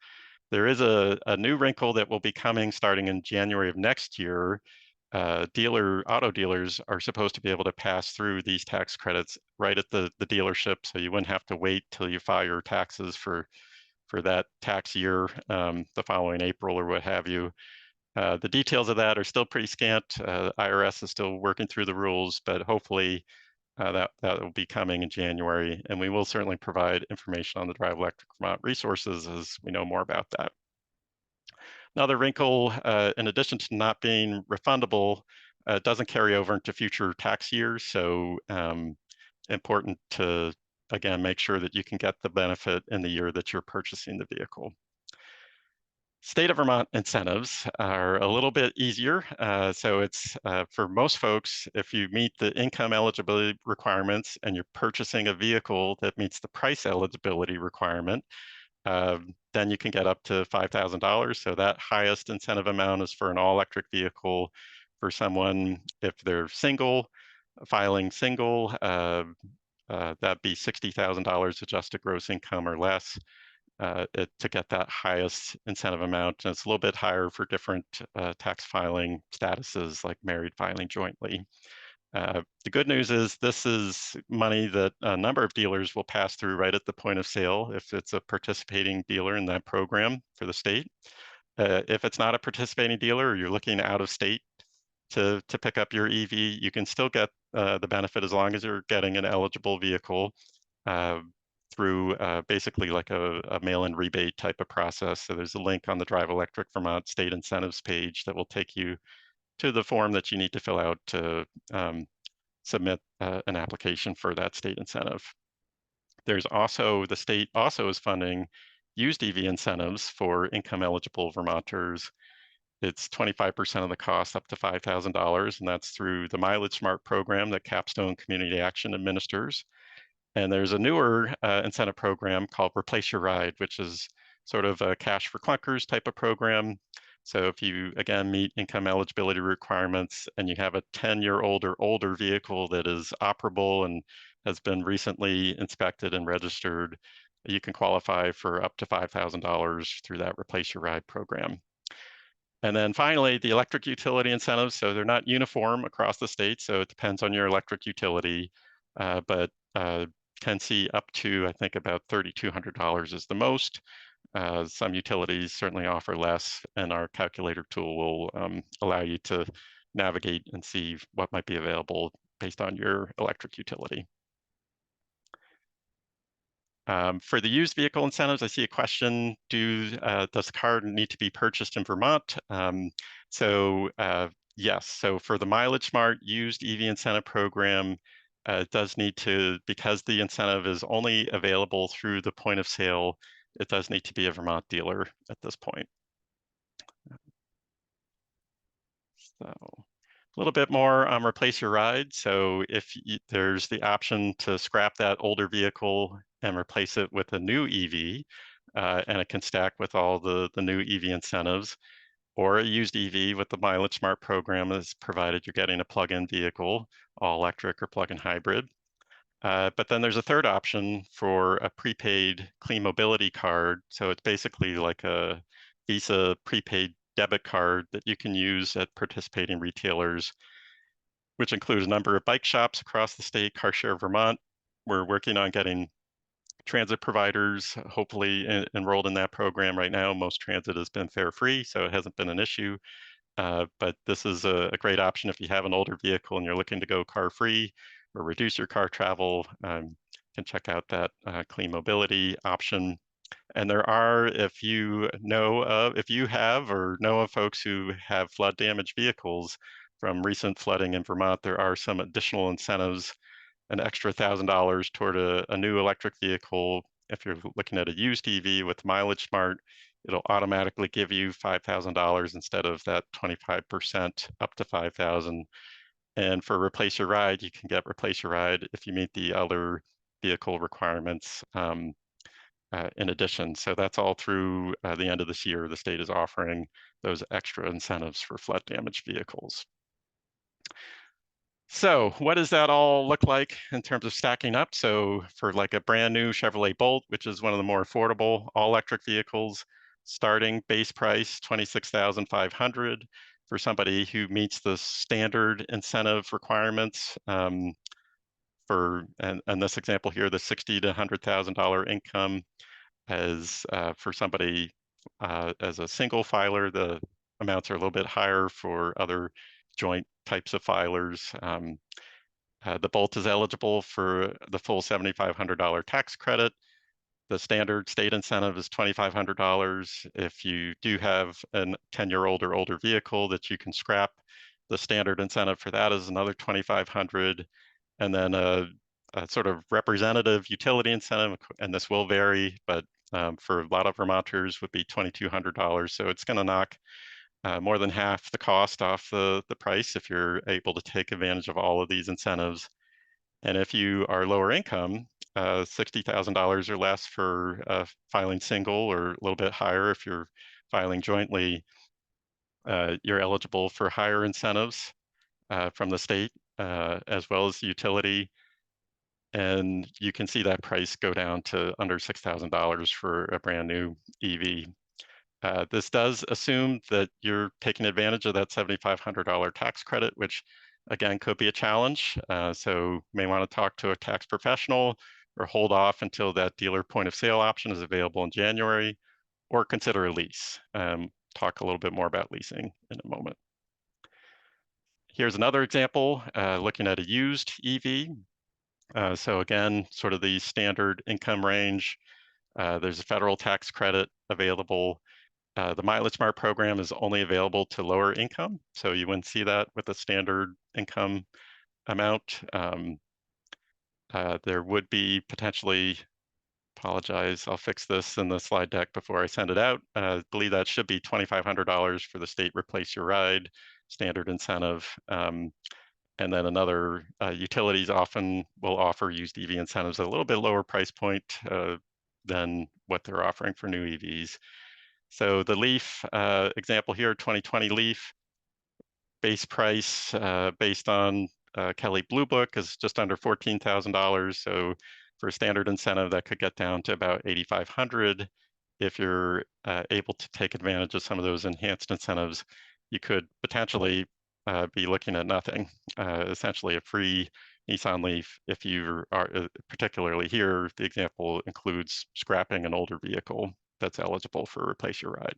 There is a new wrinkle that will be coming starting in January of next year auto dealers are supposed to be able to pass through these tax credits right at the dealership, so you wouldn't have to wait till you file your taxes for that tax year, the following April or what have you. The details of that are still pretty scant. IRS is still working through the rules, but hopefully that will be coming in January, and we will certainly provide information on the Drive Electric Vermont resources as we know more about that. Another wrinkle, in addition to not being refundable, doesn't carry over into future tax years, so important to, again, make sure that you can get the benefit in the year that you're purchasing the vehicle. State of Vermont incentives are a little bit easier. So it's for most folks, if you meet the income eligibility requirements and you're purchasing a vehicle that meets the price eligibility requirement, then you can get up to $5,000. So that highest incentive amount is for an all-electric vehicle for someone, if they're single, filing single, that'd be $60,000 adjusted gross income or less. To get that highest incentive amount. And it's a little bit higher for different tax filing statuses, like married filing jointly. The good news is this is money that a number of dealers will pass through right at the point of sale if it's a participating dealer in that program for the state. If it's not a participating dealer or you're looking out of state to pick up your EV, you can still get the benefit as long as you're getting an eligible vehicle through basically like a mail-in rebate type of process. So there's a link on the Drive Electric Vermont state incentives page that will take you to the form that you need to fill out to submit an application for that state incentive. There's also, the state also is funding used EV incentives for income eligible Vermonters. It's 25% of the cost up to $5,000, and that's through the Mileage Smart program that Capstone Community Action administers. And there's a newer incentive program called Replace Your Ride, which is sort of a cash for clunkers type of program. So if you, again, meet income eligibility requirements and you have a 10-year-old or older vehicle that is operable and has been recently inspected and registered, you can qualify for up to $5,000 through that Replace Your Ride program. And then finally, the electric utility incentives. So they're not uniform across the state, so it depends on your electric utility, but can see up to, I think, about $3,200 is the most. Some utilities certainly offer less, and our calculator tool will allow you to navigate and see what might be available based on your electric utility. For the used vehicle incentives, I see a question, does the car need to be purchased in Vermont? Yes, so for the Mileage Smart used EV incentive program, it does need to, because the incentive is only available through the point of sale, it does need to be a Vermont dealer at this point. So a little bit more on Replace Your Ride. So if there's the option to scrap that older vehicle and replace it with a new EV, and it can stack with all the new EV incentives, or a used EV with the Mileage Smart program is provided you're getting a plug-in vehicle, all electric or plug-in hybrid. But then there's a third option for a prepaid clean mobility card. So it's basically like a Visa prepaid debit card that you can use at participating retailers, which includes a number of bike shops across the state, CarShare Vermont. We're working on getting transit providers hopefully enrolled in that program right now. Most transit has been fare free, so it hasn't been an issue. But this is a great option if you have an older vehicle and you're looking to go car free or reduce your car travel. Can check out that clean mobility option. And there are, if you have or know of folks who have flood damaged vehicles from recent flooding in Vermont, there are some additional incentives, an extra $1,000 toward a new electric vehicle. If you're looking at a used EV with Mileage Smart, it'll automatically give you $5,000 instead of that 25% up to $5,000. And for Replace Your Ride, you can get Replace Your Ride if you meet the other vehicle requirements in addition. So that's all through the end of this year. The state is offering those extra incentives for flood damaged vehicles. So what does that all look like in terms of stacking up? So for like a brand new Chevrolet Bolt, which is one of the more affordable all electric vehicles, starting base price $26,500. for somebody who meets the standard incentive requirements and this example here, the $60,000 to $100,000 income, as for somebody as a single filer, the amounts are a little bit higher for other joint types of filers. The Bolt is eligible for the full $7,500 tax credit. The standard state incentive is $2,500. If you do have a 10-year-old or older vehicle that you can scrap, the standard incentive for that is another $2,500. And then a sort of representative utility incentive, and this will vary, but for a lot of Vermonters would be $2,200. So it's going to knock more than half the cost off the price if you're able to take advantage of all of these incentives. And if you are lower income, $60,000 or less for filing single, or a little bit higher if you're filing jointly, you're eligible for higher incentives from the state as well as the utility. And you can see that price go down to under $6,000 for a brand new EV. This does assume that you're taking advantage of that $7,500 tax credit, which again could be a challenge. So you may want to talk to a tax professional or hold off until that dealer point of sale option is available in January, or consider a lease. Talk a little bit more about leasing in a moment. Here's another example, looking at a used EV. So again, sort of the standard income range. There's a federal tax credit available. The Mileage Smart program is only available to lower income, so you wouldn't see that with the standard income amount. There would be potentially, apologize, I'll fix this in the slide deck before I send it out. I believe that should be $2,500 for the state Replace Your Ride standard incentive. And then another, utilities often will offer used EV incentives at a little bit lower price point than what they're offering for new EVs. So the Leaf example here, 2020 Leaf, base price based on Kelley Blue Book is just under $14,000. So for a standard incentive, that could get down to about $8,500. If you're able to take advantage of some of those enhanced incentives, you could potentially be looking at nothing, essentially a free Nissan Leaf. If you are, particularly here, the example includes scrapping an older vehicle that's eligible for Replace Your Ride.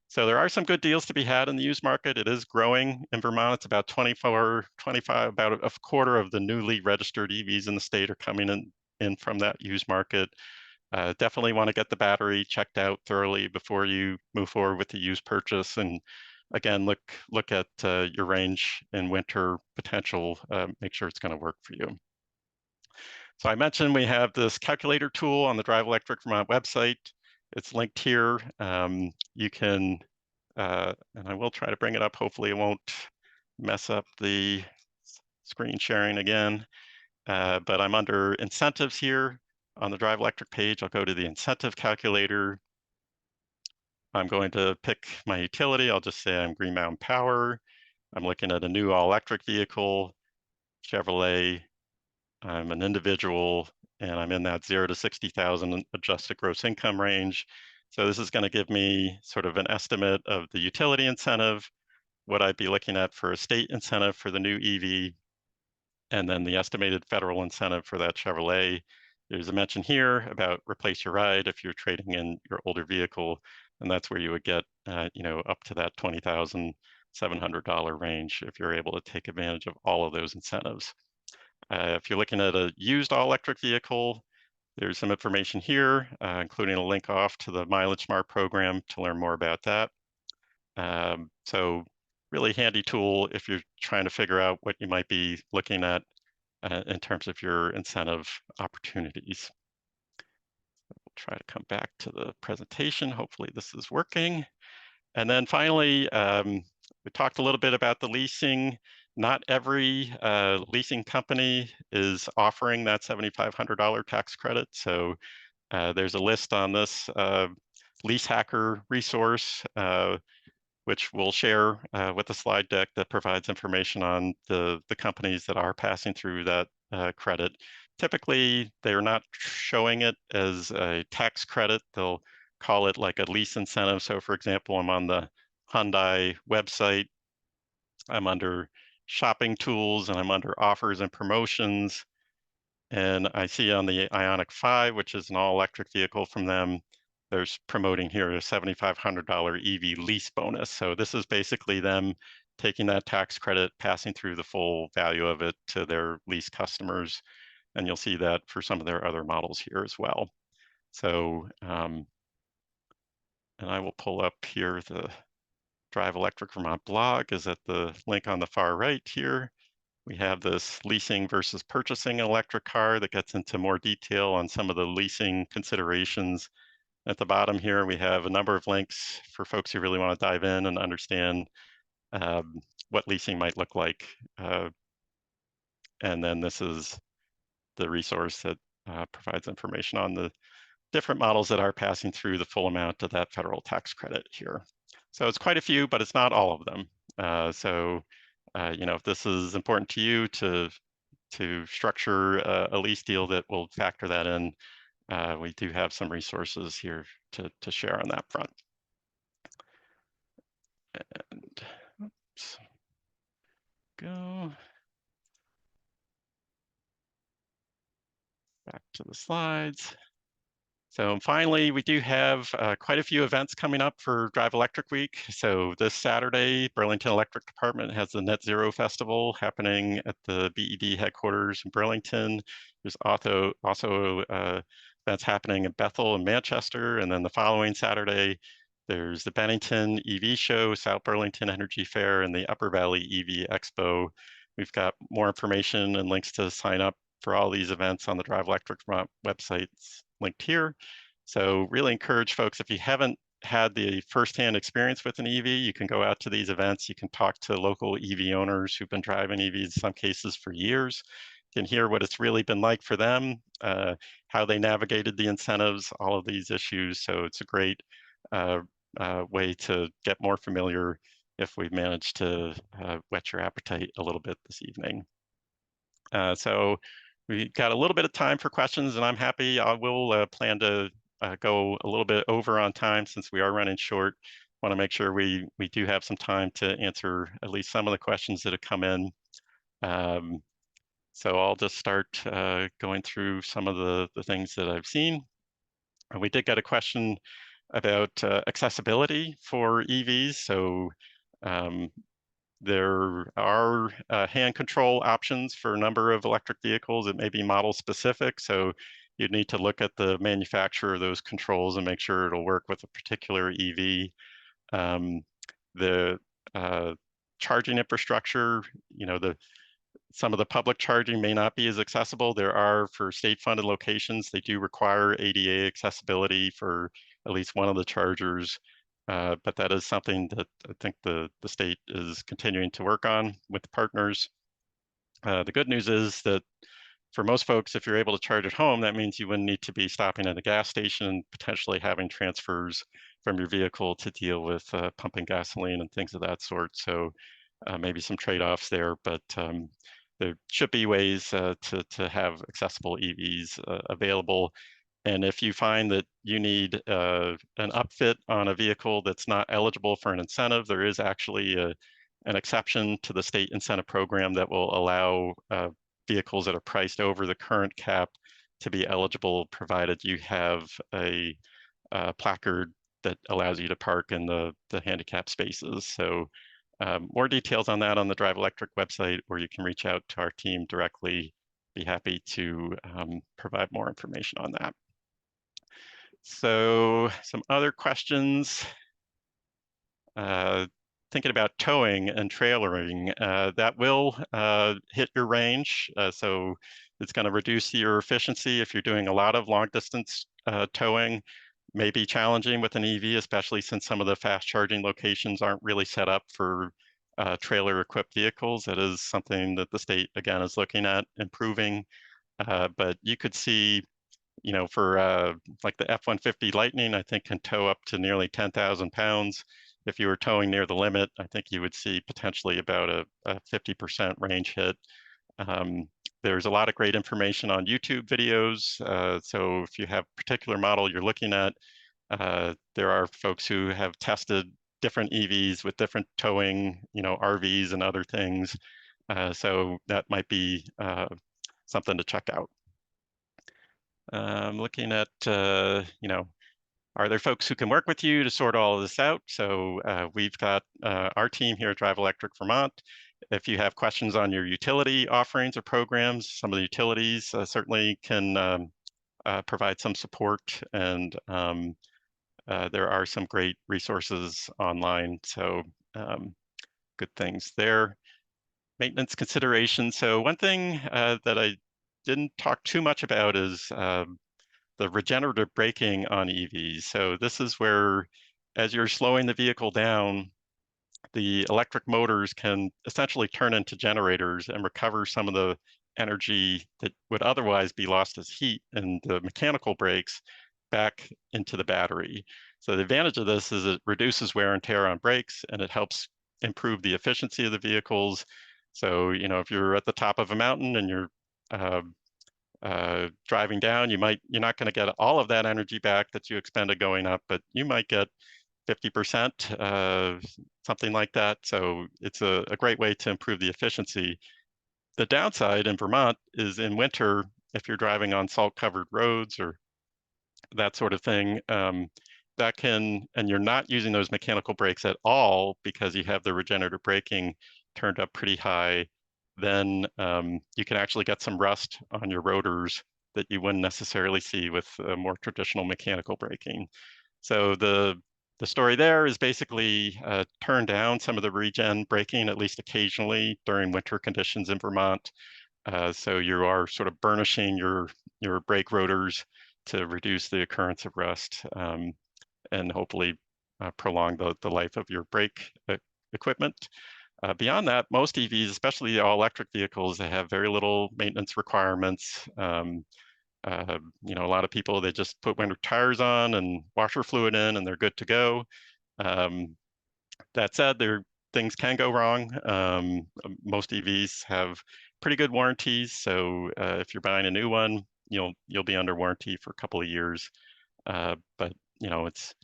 So there are some good deals to be had in the used market. It is growing in Vermont. It's about 24, 25, about a quarter of the newly registered EVs in the state are coming in from that used market. Definitely want to get the battery checked out thoroughly before you move forward with the used purchase. And again, look at your range and winter potential. Make sure it's going to work for you. So I mentioned we have this calculator tool on the Drive Electric Vermont website. It's linked here. You can, and I will try to bring it up. Hopefully it won't mess up the screen sharing again. But I'm under incentives here on the Drive Electric page. I'll go to the incentive calculator. I'm going to pick my utility. I'll just say I'm Green Mountain Power. I'm looking at a new all-electric vehicle, Chevrolet. I'm an individual, and I'm in that 0 to 60,000 adjusted gross income range. So this is going to give me sort of an estimate of the utility incentive, what I'd be looking at for a state incentive for the new EV, and then the estimated federal incentive for that Chevrolet. There's a mention here about Replace Your Ride if you're trading in your older vehicle, and that's where you would get, up to that $20,700 range if you're able to take advantage of all of those incentives. If you're looking at a used all-electric vehicle, there's some information here, including a link off to the Mileage Smart program to learn more about that. So really handy tool if you're trying to figure out what you might be looking at in terms of your incentive opportunities. We'll try to come back to the presentation. Hopefully this is working. And then finally, we talked a little bit about the leasing. Not every leasing company is offering that $7,500 tax credit. So there's a list on this Lease Hacker resource, which we'll share with the slide deck that provides information on the companies that are passing through that credit. Typically, they're not showing it as a tax credit. They'll call it like a lease incentive. So for example, I'm on the Hyundai website. I'm under shopping tools and I'm under offers and promotions. And I see on the Ioniq 5, which is an all-electric vehicle from them, there's promoting here a $7,500 EV lease bonus. So this is basically them taking that tax credit, passing through the full value of it to their lease customers. And you'll see that for some of their other models here as well. So, and I will pull up here the Drive Electric Vermont blog is at the link on the far right here. We have this leasing versus purchasing an electric car that gets into more detail on some of the leasing considerations. At the bottom here, we have a number of links for folks who really want to dive in and understand what leasing might look like. And then this is the resource that provides information on the different models that are passing through the full amount of that federal tax credit here. So it's quite a few, but it's not all of them. If this is important to you to structure a lease deal that will factor that in, we do have some resources here to share on that front. And oops, go back to the slides. So finally, we do have quite a few events coming up for Drive Electric Week. So this Saturday, Burlington Electric Department has the Net Zero Festival happening at the BED headquarters in Burlington. There's also events happening in Bethel and Manchester. And then the following Saturday, there's the Bennington EV Show, South Burlington Energy Fair, and the Upper Valley EV Expo. We've got more information and links to sign up for all these events on the Drive Electric Vermont websites linked here. So really encourage folks, if you haven't had the firsthand experience with an EV, you can go out to these events. You can talk to local EV owners who've been driving EVs in some cases for years. You can hear what it's really been like for them, how they navigated the incentives, all of these issues. So it's a great way to get more familiar if we've managed to whet your appetite a little bit this evening. So we got a little bit of time for questions, and I'm happy. I will plan to go a little bit over on time since we are running short. Want to make sure we do have some time to answer at least some of the questions that have come in. So I'll just start going through some of the things that I've seen. And we did get a question about accessibility for EVs. So there are hand control options for a number of electric vehicles. It may be model specific, so you'd need to look at the manufacturer of those controls and make sure it'll work with a particular EV. The charging infrastructure, some of the public charging may not be as accessible. There are, for state-funded locations, they do require ADA accessibility for at least one of the chargers. But that is something that I think the state is continuing to work on with partners. The good news is that for most folks, if you're able to charge at home, that means you wouldn't need to be stopping at a gas station, potentially having transfers from your vehicle to deal with pumping gasoline and things of that sort. So maybe some trade-offs there, but there should be ways to have accessible EVs available. And if you find that you need an upfit on a vehicle that's not eligible for an incentive, there is actually an exception to the state incentive program that will allow vehicles that are priced over the current cap to be eligible, provided you have a placard that allows you to park in the handicap spaces. So more details on that on the Drive Electric website, or you can reach out to our team directly. Be happy to provide more information on that. So some other questions. Thinking about towing and trailering, that will hit your range. So it's going to reduce your efficiency if you're doing a lot of long distance towing. May be challenging with an EV, especially since some of the fast charging locations aren't really set up for trailer equipped vehicles. That is something that the state, again, is looking at improving. But you could see, for like the F-150 Lightning, I think can tow up to nearly 10,000 pounds. If you were towing near the limit, I think you would see potentially about a 50% range hit. There's a lot of great information on YouTube videos. So if you have a particular model you're looking at, there are folks who have tested different EVs with different towing, RVs and other things. So that might be something to check out. Looking at, are there folks who can work with you to sort all of this out? So we've got our team here at Drive Electric Vermont. If you have questions on your utility offerings or programs, some of the utilities certainly can provide some support, and there are some great resources online. So good things there. Maintenance considerations. So one thing that I didn't talk too much about is the regenerative braking on EVs. So this is where, as you're slowing the vehicle down, the electric motors can essentially turn into generators and recover some of the energy that would otherwise be lost as heat in the mechanical brakes back into the battery. So the advantage of this is it reduces wear and tear on brakes, and it helps improve the efficiency of the vehicles. So, if you're at the top of a mountain and you're driving down, you're not going to get all of that energy back that you expended going up, but you might get 50%, something like that. So it's a great way to improve the efficiency. The downside in Vermont is in winter, if you're driving on salt-covered roads or that sort of thing, and you're not using those mechanical brakes at all because you have the regenerative braking turned up pretty high, then you can actually get some rust on your rotors that you wouldn't necessarily see with more traditional mechanical braking. So the story there is basically turn down some of the regen braking, at least occasionally during winter conditions in Vermont. So you are sort of burnishing your brake rotors to reduce the occurrence of rust, and hopefully prolong the life of your brake equipment. Beyond that, most EVs, especially the all-electric vehicles, they have very little maintenance requirements. A lot of people, they just put winter tires on and washer fluid in, and they're good to go. That said, things can go wrong. Most EVs have pretty good warranties, so if you're buying a new one, you'll be under warranty for a couple of years. But it's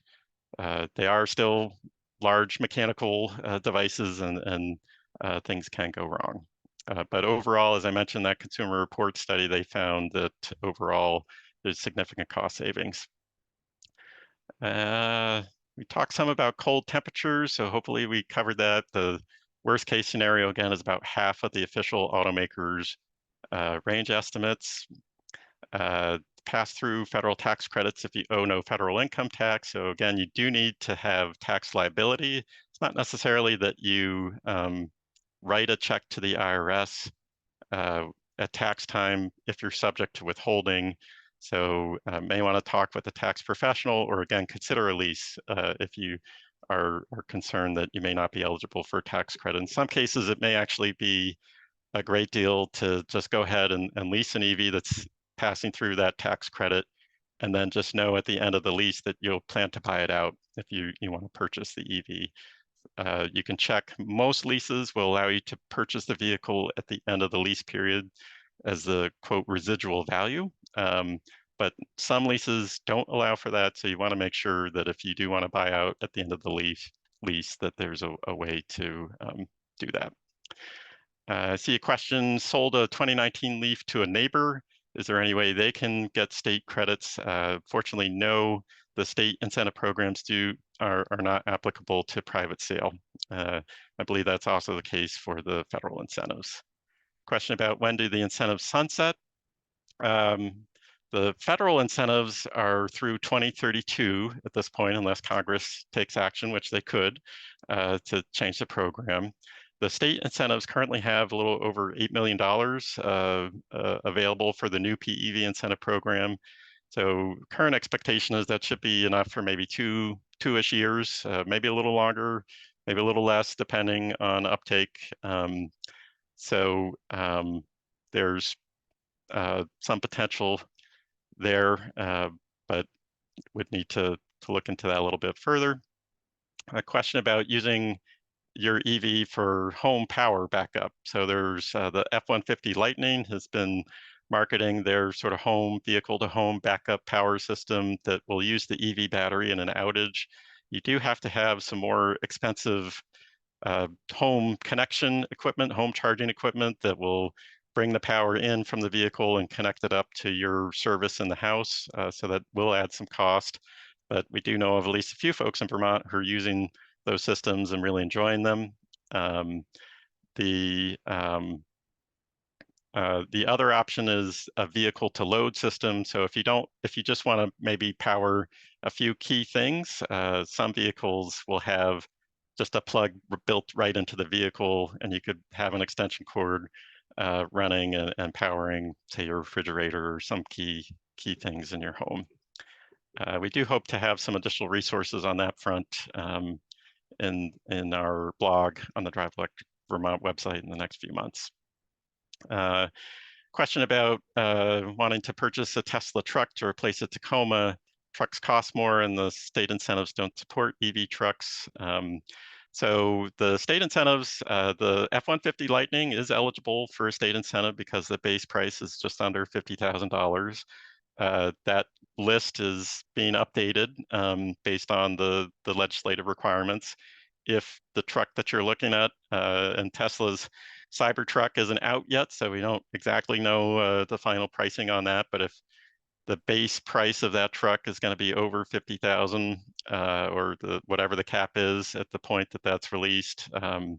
they are still large mechanical devices, and things can go wrong. But overall, as I mentioned, that Consumer Reports study, they found that overall there's significant cost savings. We talked some about cold temperatures, so hopefully we covered that. The worst case scenario, again, is about half of the official automakers' range estimates. Pass through federal tax credits if you owe no federal income tax. So again, you do need to have tax liability. It's not necessarily that you write a check to the IRS at tax time if you're subject to withholding. So may want to talk with a tax professional, or again, consider a lease if you are concerned that you may not be eligible for a tax credit. In some cases, it may actually be a great deal to just go ahead and lease an EV that's passing through that tax credit, and then just know at the end of the lease that you'll plan to buy it out if you want to purchase the EV. You can check. Most leases will allow you to purchase the vehicle at the end of the lease period as the quote residual value. But some leases don't allow for that, so you want to make sure that if you do want to buy out at the end of the lease that there's a way to do that. I see a question, sold a 2019 Leaf to a neighbor. Is there any way they can get state credits? Fortunately, no. The state incentive programs are not applicable to private sale. I believe that's also the case for the federal incentives. Question about when do the incentives sunset? The federal incentives are through 2032 at this point, unless Congress takes action, which they could, to change the program. The state incentives currently have a little over $8 million available for the new PEV incentive program. So current expectation is that should be enough for maybe two-ish years, maybe a little longer, maybe a little less, depending on uptake. So there's some potential there, but would need to look into that a little bit further. A question about using your EV for home power backup. So there's the F-150 Lightning has been marketing their sort of home vehicle to home backup power system that will use the EV battery in an outage. You do have to have some more expensive home connection equipment, home charging equipment that will bring the power in from the vehicle and connect it up to your service in the house. So that will add some cost. But we do know of at least a few folks in Vermont who are using those systems and really enjoying them. Um, the um, the other option is a vehicle to load system. So if you just want to maybe power a few key things, some vehicles will have just a plug built right into the vehicle, and you could have an extension cord running and powering, say, your refrigerator or some key things in your home. We do hope to have some additional resources on that front in our blog on the Drive Electric Vermont website in the next few months. Question about wanting to purchase a Tesla truck to replace a Tacoma. Trucks cost more and the state incentives don't support EV trucks. So the state incentives, the F-150 Lightning is eligible for a state incentive because the base price is just under $50,000. That list is being updated based on the legislative requirements. If the truck that you're looking at and Tesla's Cybertruck isn't out yet, so we don't exactly know the final pricing on that, but if the base price of that truck is going to be over 50,000 or whatever the cap is at the point that that's released, then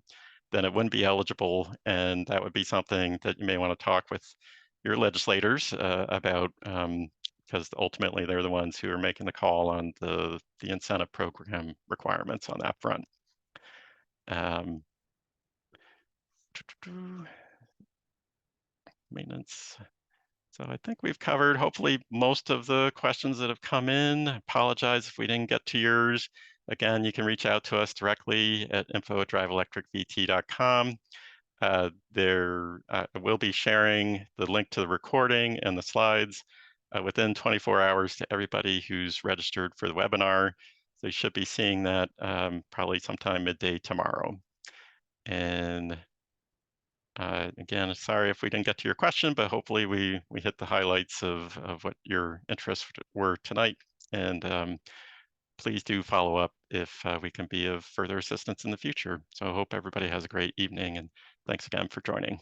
it wouldn't be eligible, and that would be something that you may want to talk with your legislators about, because ultimately they're the ones who are making the call on the incentive program requirements on that front. Maintenance. So I think we've covered hopefully most of the questions that have come in. I apologize if we didn't get to yours. Again, you can reach out to us directly at info@driveelectricvt.com. We'll be sharing the link to the recording and the slides within 24 hours to everybody who's registered for the webinar. So you should be seeing that probably sometime midday tomorrow. And again, sorry if we didn't get to your question, but hopefully we hit the highlights of what your interests were tonight. And please do follow up if we can be of further assistance in the future. So I hope everybody has a great evening, and thanks again for joining.